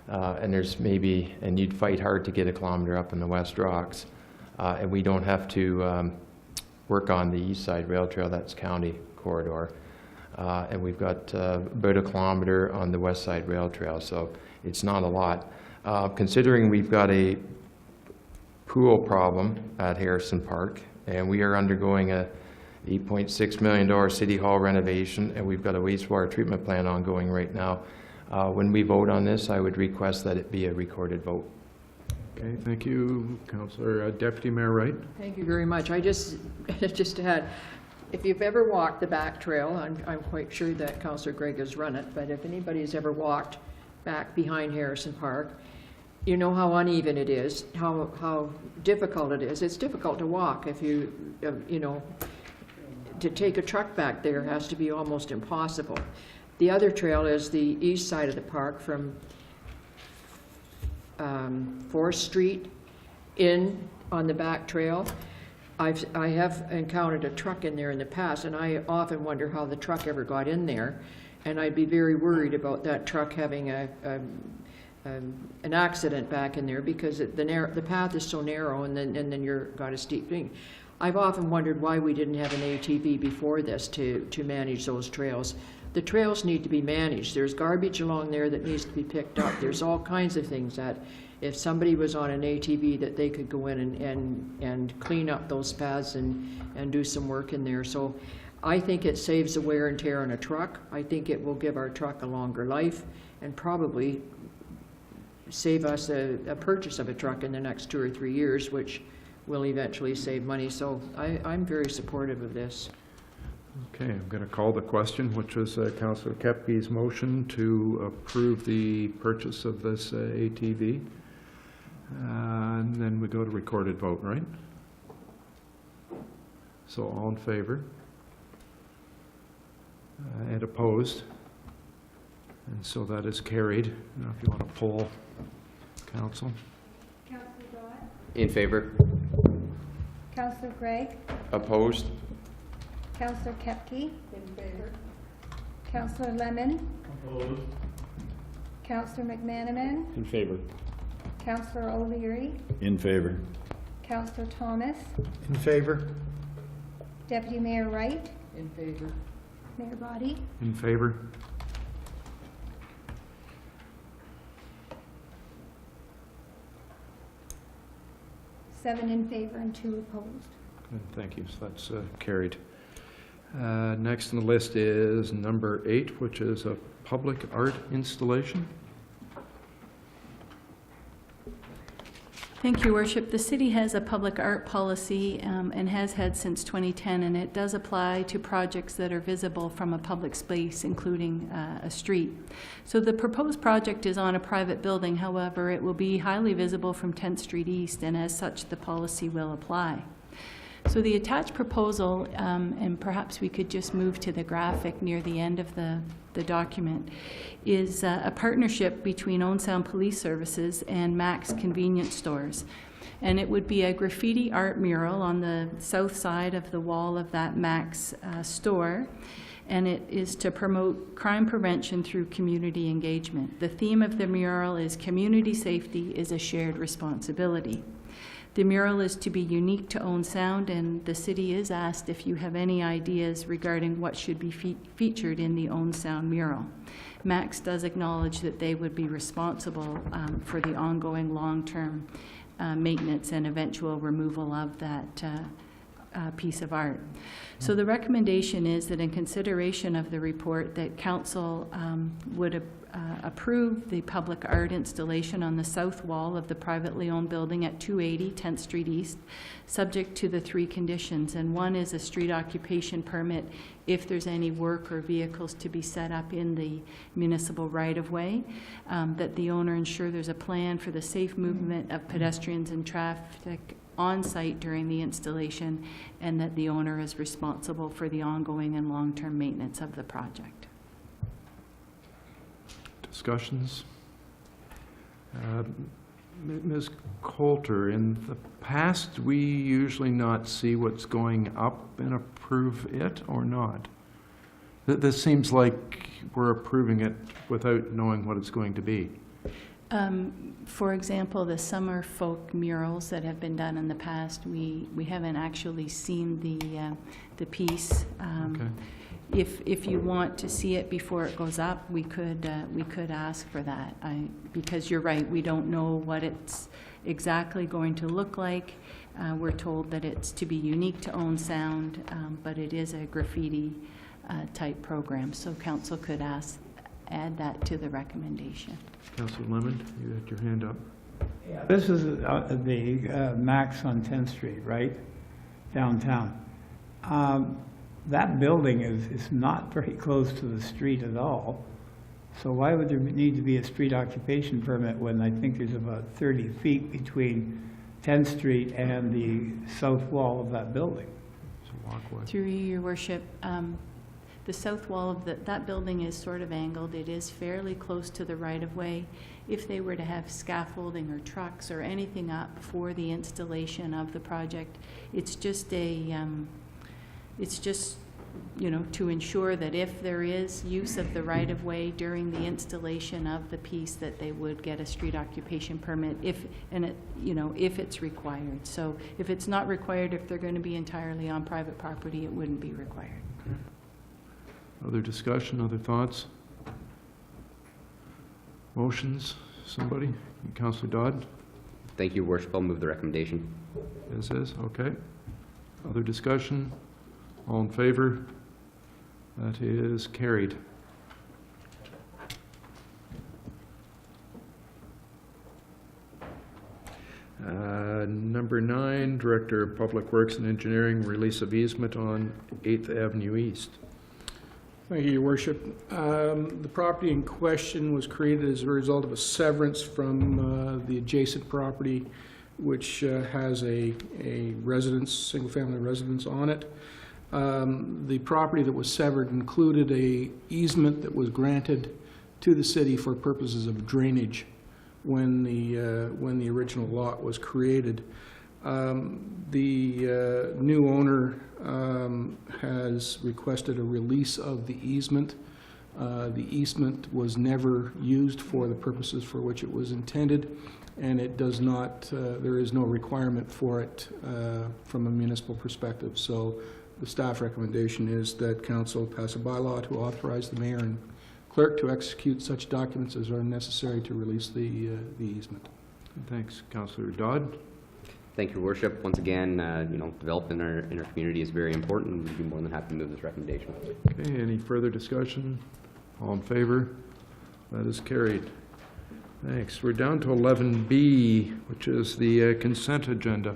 And and you'd fight hard to get a kilometer up in the West Rocks. And we don't have to work on the East Side Rail Trail, that's county corridor. And we've got about a kilometer on the West Side Rail Trail, so it's not a lot. Considering we've got a pool problem at Harrison Park, and we are undergoing a $8.6 million City Hall renovation, and we've got a wastewater treatment plant ongoing right now. When we vote on this, I would request that it be a recorded vote. Okay, thank you, Councillor. Deputy Mayor Wright? Thank you very much. I just had, if you've ever walked the back trail, I'm quite sure that Councillor Gregg has run it, but if anybody's ever walked back behind Harrison Park, you know how uneven it is, how difficult it is. It's difficult to walk if you know, to take a truck back there has to be almost impossible. The other trail is the east side of the park from 4th Street in on the back trail. I have encountered a truck in there in the past, and I often wonder how the truck ever got in there, and I'd be very worried about that truck having an accident back in there because the path is so narrow, and then you've got a steep thing. I've often wondered why we didn't have an ATV before this to manage those trails. The trails need to be managed. There's garbage along there that needs to be picked up. There's all kinds of things that if somebody was on an ATV that they could go in and clean up those paths and do some work in there. So I think it saves the wear and tear on a truck. I think it will give our truck a longer life and probably save us a purchase of a truck in the next 2 or 3 years, which will eventually save money. So I'm very supportive of this. Okay, I'm going to call the question, which was Councillor Kepke's motion to approve the purchase of this ATV. And then we go to recorded vote, right? So all in favor? And opposed? And so that is carried. Now, if you want to poll council. Councillor Dodd? In favor? Councillor Gregg? Opposed? Councillor Kepke? In favor. Councillor Lemon? Opposed. Councillor McManaman? In favor. Councillor O'Leary? In favor. Councillor Thomas? In favor? Deputy Mayor Wright? In favor. Mayor Body? In favor? Seven in favor and 2 opposed. Good, thank you. So that's carried. Next on the list is number 8, which is a public art installation. Thank you, Worship. The city has a public art policy and has had since 2010, and it does apply to projects that are visible from a public space, including a street. So the proposed project is on a private building. However, it will be highly visible from 10th Street East, and as such, the policy will apply. So the attached proposal, and perhaps we could just move to the graphic near the end of the document, is a partnership between Owen Sound Police Services and Mac's Convenience Stores. And it would be a graffiti art mural on the south side of the wall of that Mac's store. And it is to promote crime prevention through community engagement. The theme of the mural is community safety is a shared responsibility. The mural is to be unique to Owen Sound, and the city is asked if you have any ideas regarding what should be featured in the Owen Sound mural. Max does acknowledge that they would be responsible for the ongoing long-term maintenance and eventual removal of that piece of art. So the recommendation is that in consideration of the report that council would approve the public art installation on the south wall of the privately owned building at 280 10th Street East, subject to the 3 conditions. And one is a street occupation permit if there's any work or vehicles to be set up in the municipal right-of-way, that the owner ensure there's a plan for the safe movement of pedestrians and traffic on-site during the installation, and that the owner is responsible for the ongoing and long-term maintenance of the project. Discussions? Ms. Coulter, in the past, we usually not see what's going up and approve it or not? This seems like we're approving it without knowing what it's going to be. For example, the summer folk murals that have been done in the past, we haven't actually seen the piece. Okay. If you want to see it before it goes up, we could ask for that. Because you're right, we don't know what it's exactly going to look like. We're told that it's to be unique to Owen Sound, but it is a graffiti type program, so council could add that to the recommendation. Councillor Lemon, you had your hand up. This is the Max on 10th Street, right? Downtown. That building is not very close to the street at all. So why would there need to be a street occupation permit when I think there's about 30 feet between 10th Street and the south wall of that building? It's a walkway. Through you, Your Worship, the south wall of that building is sort of angled. It is fairly close to the right-of-way. If they were to have scaffolding or trucks or anything up for the installation of the project, it's just you know, to ensure that if there is use of the right-of-way during the installation of the piece, that they would get a street occupation permit if it's required. So if it's not required, if they're going to be entirely on private property, it wouldn't be required. Other discussion, other thoughts? Motions, somebody? Councillor Dodd? Thank you, Your Worship. I'll move the recommendation. As is, okay. Other discussion? All in favor? That is carried. Number 9, Director of Public Works and Engineering, release of easement on 8th Avenue East. Thank you, Your Worship. The property in question was created as a result of a severance from the adjacent property, which has a residence, single-family residence on it. The property that was severed included a easement that was granted to the city for purposes of drainage when the original lot was created. The new owner has requested a release of the easement. The easement was never used for the purposes for which it was intended, and it does not, there is no requirement for it from a municipal perspective. So the staff recommendation is that council pass a bylaw to authorize the mayor and clerk to execute such documents as are necessary to release the easement. Thanks. Councillor Dodd? Thank you, Your Worship. Once again, development in our community is very important. We'd be more than happy to move this recommendation. Okay, any further discussion? All in favor? That is carried. Thanks. We're down to 11B, which is the consent agenda.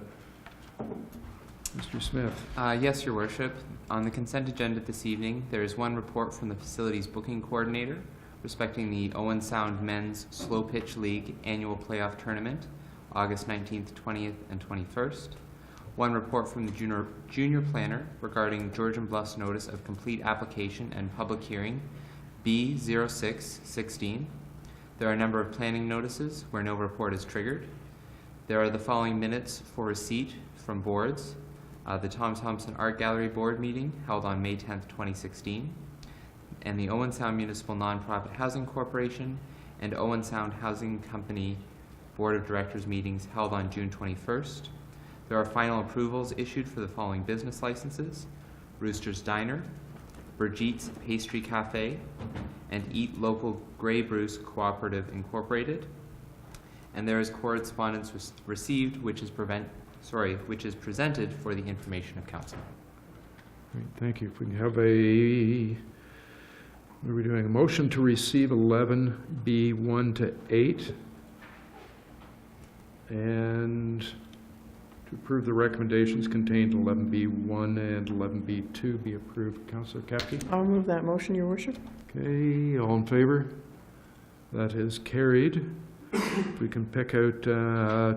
Mr. Smith. Yes, Your Worship. On the consent agenda this evening, there is one report from the Facilities Booking Coordinator respecting the Owen Sound Men's Slow Pitch League Annual Playoff Tournament, August 19th, 20th, and 21st. One report from the Junior Planner regarding Georgian Bluff's Notice of Complete Application and Public Hearing, B0616. There are a number of planning notices where no report is triggered. There are the following minutes for receipt from boards. The Tom Thompson Art Gallery Board meeting held on May 10th, 2016, and the Owen Sound Municipal Nonprofit Housing Corporation and Owen Sound Housing Company Board of Directors meetings held on June 21st. There are final approvals issued for the following business licenses: Rooster's Diner, Brigitte Pastry Cafe, and Eat Local Grey Bruce Cooperative Incorporated. And there is correspondence received which is presented for the information of council. Great, thank you. If we can have what are we doing? A motion to receive 11B 1 to 8, and to approve the recommendations contained in 11B 1 and 11B 2 be approved. Councillor Capke? I'll move that motion, Your Worship. Okay, all in favor? That is carried. If we can pick out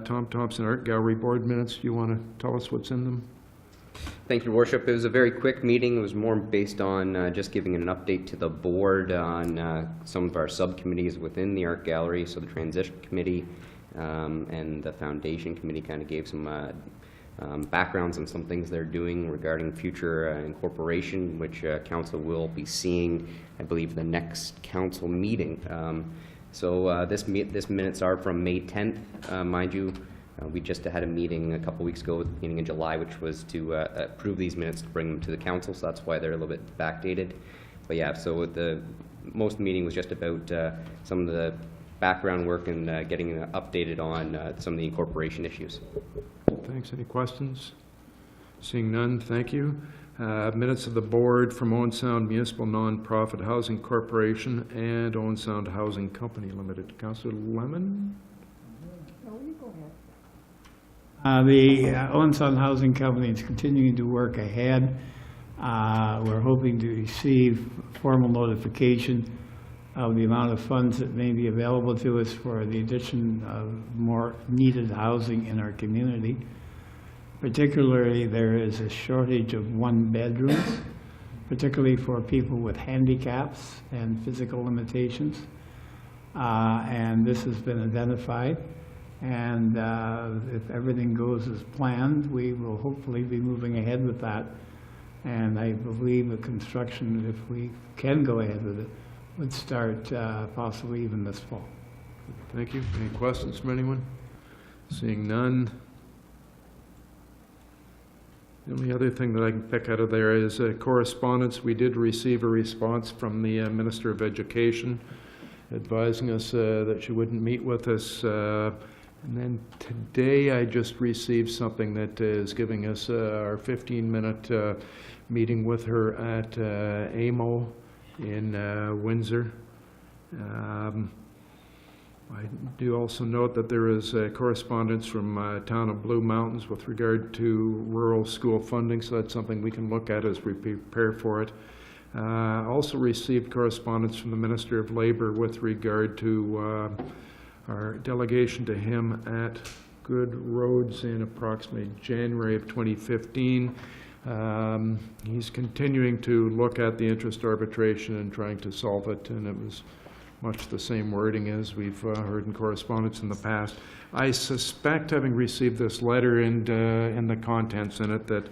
Tom Thompson Art Gallery Board minutes, do you want to tell us what's in them? Thank you, Your Worship. It was a very quick meeting. It was more based on just giving an update to the board on some of our subcommittees within the art gallery. So the transition committee and the foundation committee kind of gave some backgrounds on some things they're doing regarding future incorporation, which council will be seeing, I believe, the next council meeting. This minutes are from May 10th, mind you. We just had a meeting a couple weeks ago, meeting in July, which was to approve these minutes to bring them to the council, so that's why they're a little bit backdated. But yeah, so most of the meeting was just about some of the background work and getting updated on some of the incorporation issues. Thanks. Any questions? Seeing none, thank you. Minutes of the board from Owen Sound Municipal Nonprofit Housing Corporation and Owen Sound Housing Company Limited. Councillor Lemon? The Owen Sound Housing Company is continuing to work ahead. We're hoping to receive formal notification of the amount of funds that may be available to us for the addition of more needed housing in our community. Particularly, there is a shortage of one-bedrooms, particularly for people with handicaps and physical limitations. And this has been identified. And if everything goes as planned, we will hopefully be moving ahead with that. And I believe the construction, if we can go ahead with it, would start possibly even this fall. Thank you. Any questions from anyone? Seeing none. The only other thing that I can pick out of there is correspondence. We did receive a response from the Minister of Education advising us that she wouldn't meet with us. And then today I just received something that is giving us our 15-minute meeting with her at AMO in Windsor. I do also note that there is correspondence from Town of Blue Mountains with regard to rural school funding, so that's something we can look at as we prepare for it. Also received correspondence from the Minister of Labour with regard to our delegation to him at Good Roads in approximately January of 2015. He's continuing to look at the interest arbitration and trying to solve it, and it was much the same wording as we've heard in correspondence in the past. I suspect, having received this letter and the contents in it, that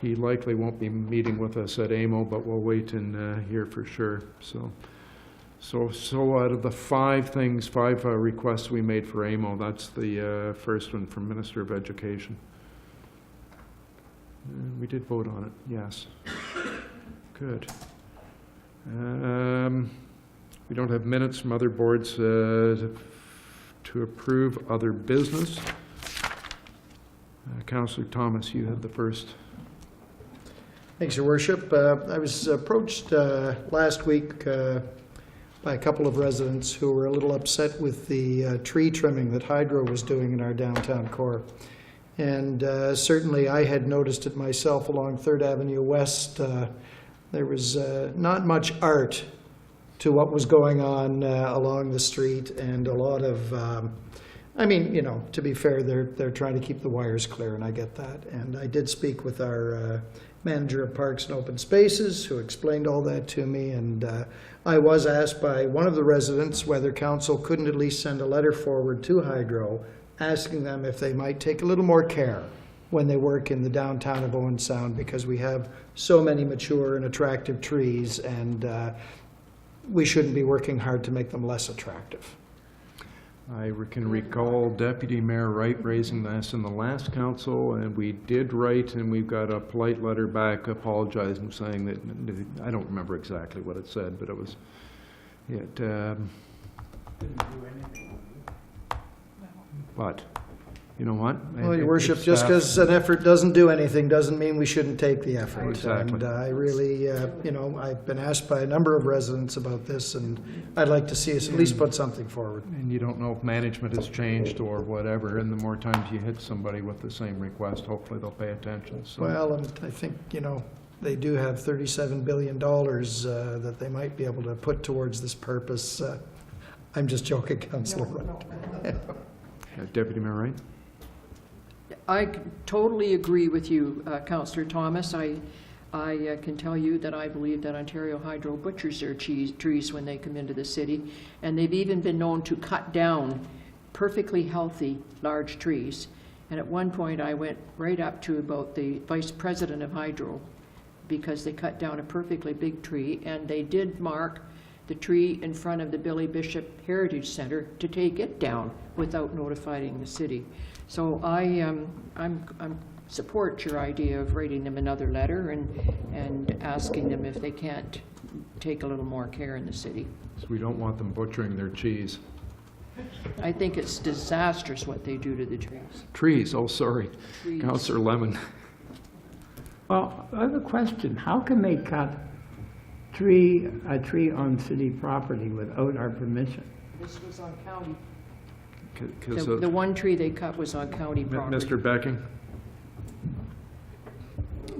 he likely won't be meeting with us at AMO, but we'll wait and hear for sure. So out of the five requests we made for AMO, that's the first one from Minister of Education. We did vote on it, yes. Good. We don't have minutes from other boards to approve other business. Councillor Thomas, you had the first. Thanks, Your Worship. I was approached last week by a couple of residents who were a little upset with the tree trimming that Hydro was doing in our downtown core. And certainly I had noticed it myself along 3rd Avenue West. There was not much art to what was going on along the street, and a lot of, to be fair, they're trying to keep the wires clear, and I get that. And I did speak with our manager of Parks and Open Spaces, who explained all that to me, and I was asked by one of the residents whether council couldn't at least send a letter forward to Hydro asking them if they might take a little more care when they work in the downtown of Owen Sound, because we have so many mature and attractive trees, and we shouldn't be working hard to make them less attractive. I can recall Deputy Mayor Wright raising this in the last council, and we did write, and we've got a polite letter back apologizing, saying that, I don't remember exactly what it said, but it was, but, you know what? Well, Your Worship, just because an effort doesn't do anything doesn't mean we shouldn't take the effort. Exactly. And I really, I've been asked by a number of residents about this, and I'd like to see us at least put something forward. And you don't know if management has changed or whatever, and the more times you hit somebody with the same request, hopefully they'll pay attention. So. Well, and I think, they do have $37 billion that they might be able to put towards this purpose. I'm just joking, Councillor. Deputy Mayor Wright? I totally agree with you, Councillor Thomas. I can tell you that I believe that Ontario Hydro butchers their trees when they come into the city, and they've even been known to cut down perfectly healthy, large trees. And at one point, I went right up to about the vice president of Hydro because they cut down a perfectly big tree, and they did mark the tree in front of the Billy Bishop Heritage Center to take it down without notifying the city. So I'm support your idea of writing them another letter and asking them if they can't take a little more care in the city. So we don't want them butchering their cheese. I think it's disastrous what they do to the trees. Trees, oh, sorry. Trees. Councillor Lemon. Well, I have a question. How can they cut a tree on city property without our permission? This was on county. 'Cause The one tree they cut was on county property. Mr. Becking?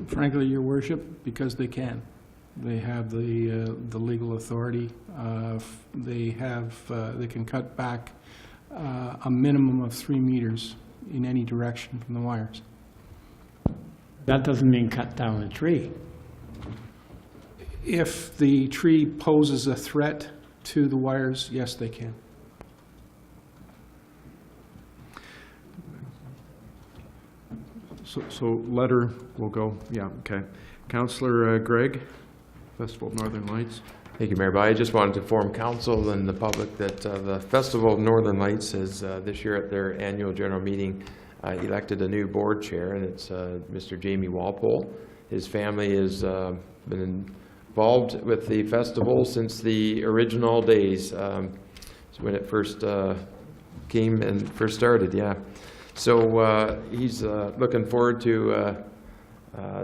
Frankly, your worship, because they can. They have the legal authority. They can cut back a minimum of 3 meters in any direction from the wires. That doesn't mean cut down a tree. If the tree poses a threat to the wires, yes, they can. So letter will go, yeah, okay. Councillor Gregg, Festival of Northern Lights. Thank you, Mayor. But I just wanted to inform council and the public that the Festival of Northern Lights has this year at their annual general meeting elected a new board chair, and it's Mr. Jamie Walpole. His family has been involved with the festival since the original days, when it first came and first started, yeah. So he's looking forward to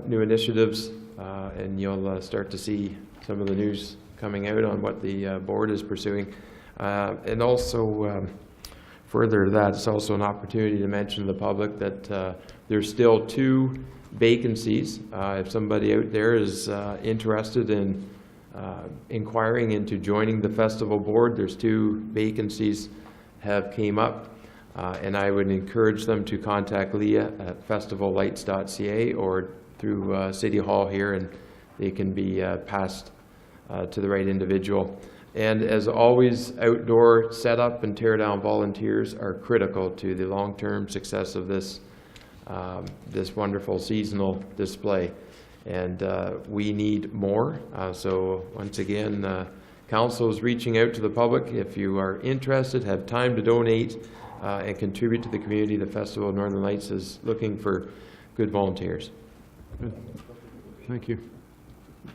new initiatives, and you'll start to see some of the news coming out on what the board is pursuing. And also, further to that, it's also an opportunity to mention to the public that there's still 2 vacancies. If somebody out there is interested in inquiring into joining the festival board, there's 2 vacancies have came up. And I would encourage them to contact Leah at festivallights.ca or through City Hall here, and they can be passed to the right individual. And as always, outdoor setup and tear down volunteers are critical to the long-term success of this wonderful seasonal display. And we need more. So once again, council is reaching out to the public. If you are interested, have time to donate, and contribute to the community, the Festival of Northern Lights is looking for good volunteers. Good. Thank you.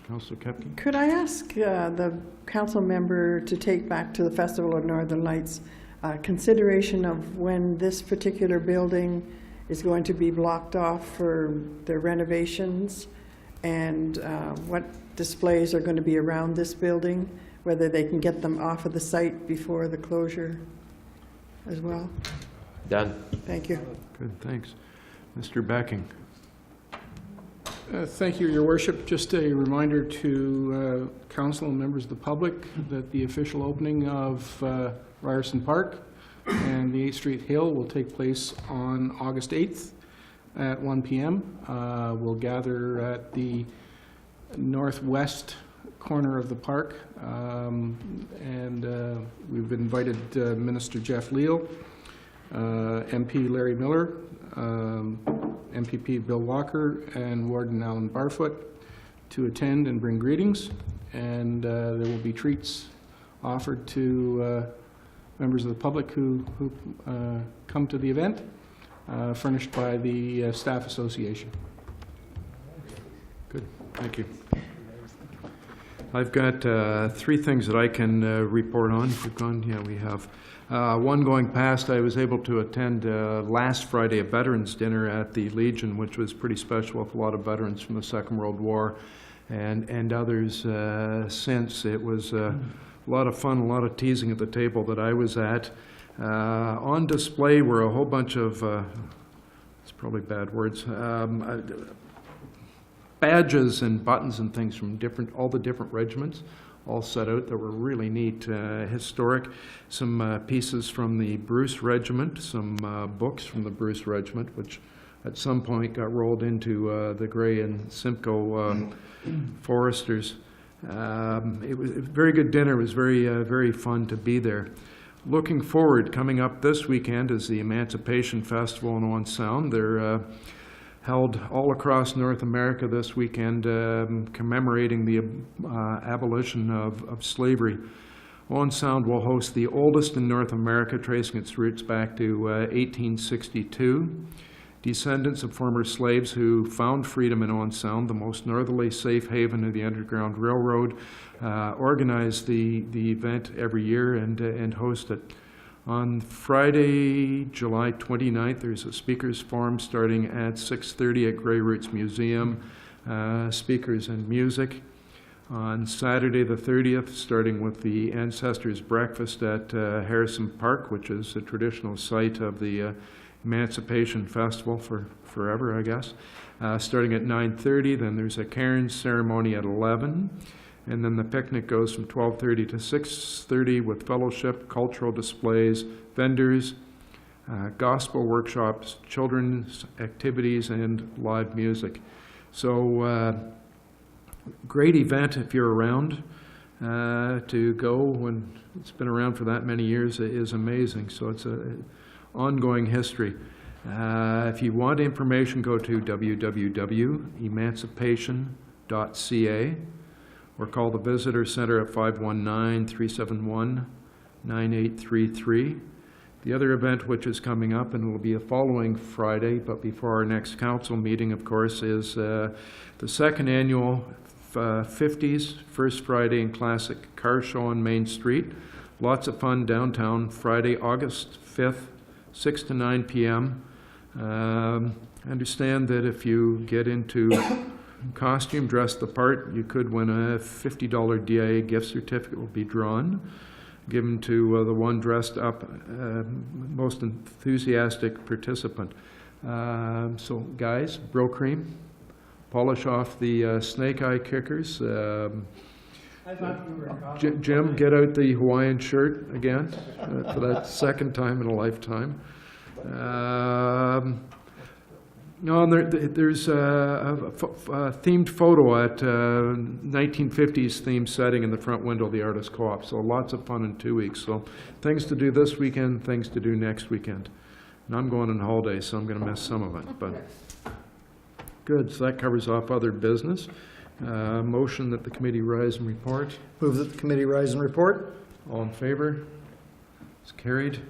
Councillor Kepke? Could I ask the council member to take back to the Festival of Northern Lights consideration of when this particular building is going to be blocked off for the renovations, and what displays are going to be around this building, whether they can get them off of the site before the closure as well? Done. Thank you. Good, thanks. Mr. Becking? Thank you, Your Worship. Just a reminder to council and members of the public that the official opening of Ryerson Park and the 8th Street Hill will take place on August 8th at 1 p.m. We'll gather at the northwest corner of the park, and we've invited Minister Jeff Leal, MP Larry Miller, MPP Bill Walker, and Warden Alan Barfoot to attend and bring greetings. And there will be treats offered to members of the public who come to the event, furnished by the Staff Association. Good, thank you. I've got 3 things that I can report on. We've gone, yeah, we have. One going past, I was able to attend last Friday a Veterans Dinner at the Legion, which was pretty special with a lot of veterans from the Second World War and others since. It was a lot of fun, a lot of teasing at the table that I was at. On display were a whole bunch of, it's probably bad words, badges and buttons and things from all the different regiments, all set out that were really neat, historic. Some pieces from the Bruce Regiment, some books from the Bruce Regiment, which at some point got rolled into the Gray and Simcoe Foresters. It was a very good dinner. It was very fun to be there. Looking forward, coming up this weekend is the Emancipation Festival in Owen Sound. They're held all across North America this weekend, commemorating the abolition of slavery. Owen Sound will host the oldest in North America, tracing its roots back to 1862. Descendants of former slaves who found freedom in Owen Sound, the most northerly safe haven of the Underground Railroad, organize the event every year and host it. On Friday, July 29th, there's a speakers forum starting at 6:30 at Grey Roots Museum, speakers and music. On Saturday the 30th, starting with the Ancestors Breakfast at Harrison Park, which is a traditional site of the Emancipation Festival for forever, I guess. Starting at 9:30, then there's a cairns ceremony at 11. And then the picnic goes from 12:30 to 6:30 with fellowship, cultural displays, vendors, gospel workshops, children's activities, and live music. So great event if you're around to go when it's been around for that many years. It is amazing. So it's an ongoing history. If you want information, go to www.emancipation.ca. or call the Visitor Center at 519-371-9833. The other event which is coming up, and it will be the following Friday, but before our next council meeting, of course, is the second annual 50s First Friday and Classic Car Show on Main Street. Lots of fun downtown, Friday, August 5th, 6 to 9 p.m. Understand that if you get into costume, dress the part, you could win a $50 DIA gift certificate will be drawn, given to the one dressed up most enthusiastic participant. So guys, Bro Cream, polish off the snake eye kickers. I thought you were Jim, get out the Hawaiian shirt again for that second time in a lifetime. No, there's a themed photo at 1950s themed setting in the front window of the Artist Co-op. So lots of fun in 2 weeks. So things to do this weekend, things to do next weekend. And I'm going on holiday, so I'm going to miss some of it. But good. So that covers off other business. Motion that the committee rise and report. Move that the committee rise and report. All in favor? It's carried.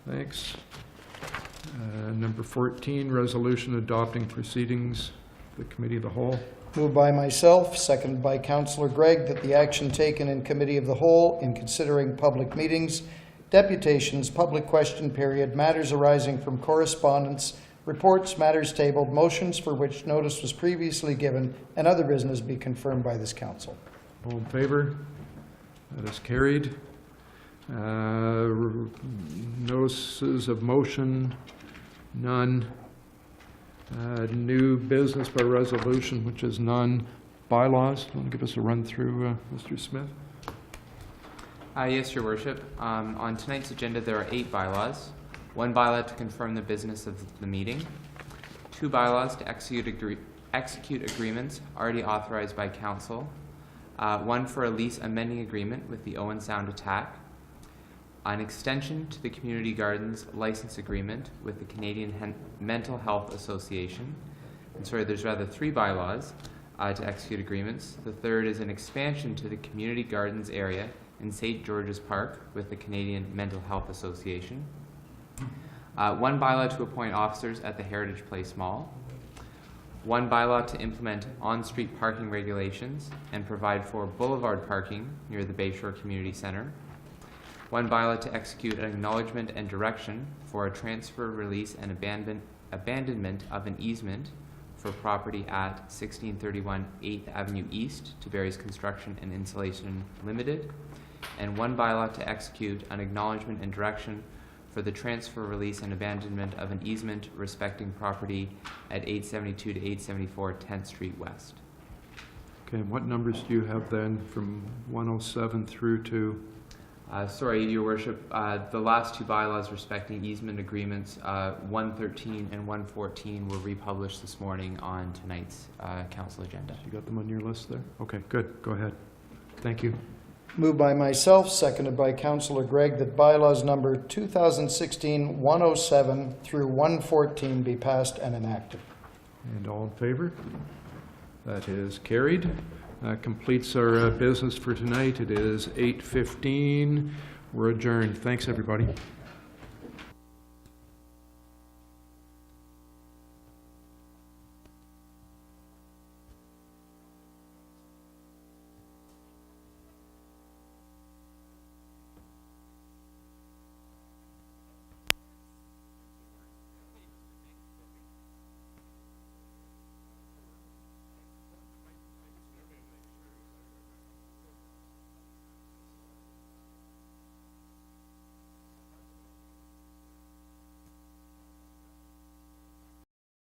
Thanks. Number 14, resolution adopting proceedings, the Committee of the Whole. Moved by myself, seconded by Councillor Gregg, that the action taken in Committee of the Whole in considering public meetings, deputations, public question period, matters arising from correspondence, reports, matters tabled, motions for which notice was previously given, and other business be confirmed by this council. All in favor? That is carried. Notices of motion, none. New business by resolution, which is none. Bylaws, want to give us a run through, Mr. Smith? Yes, Your Worship. On tonight's agenda, there are 8 bylaws. 1 bylaw to confirm the business of the meeting. 2 bylaws to execute agreements already authorized by council. 1 for a lease amending agreement with the Owen Sound Attack. An extension to the Community Gardens license agreement with the Canadian Mental Health Association. And sorry, there's rather 3 bylaws to execute agreements. The third is an expansion to the Community Gardens area in St. George's Park with the Canadian Mental Health Association. 1 bylaw to appoint officers at the Heritage Place Mall. 1 bylaw to implement on-street parking regulations and provide for boulevard parking near the Bayshore Community Center. 1 bylaw to execute an acknowledgement and direction for a transfer, release, and abandonment of an easement for property at 1631 8th Avenue East to Barry's Construction and Insulation Limited. And 1 bylaw to execute an acknowledgement and direction for the transfer, release, and abandonment of an easement respecting property at 872 to 874 10th Street West. Okay, what numbers do you have then from 107 through to? Sorry, Your Worship, the last two bylaws respecting easement agreements, 113 and 114 were republished this morning on tonight's council agenda. You got them on your list there? Okay, good, go ahead. Thank you. Moved by myself, seconded by Councillor Gregg, that bylaws number 2016-107 through 114 be passed and enacted. And all in favor? That is carried. Completes our business for tonight. It is 8:15. We're adjourned. Thanks, everybody.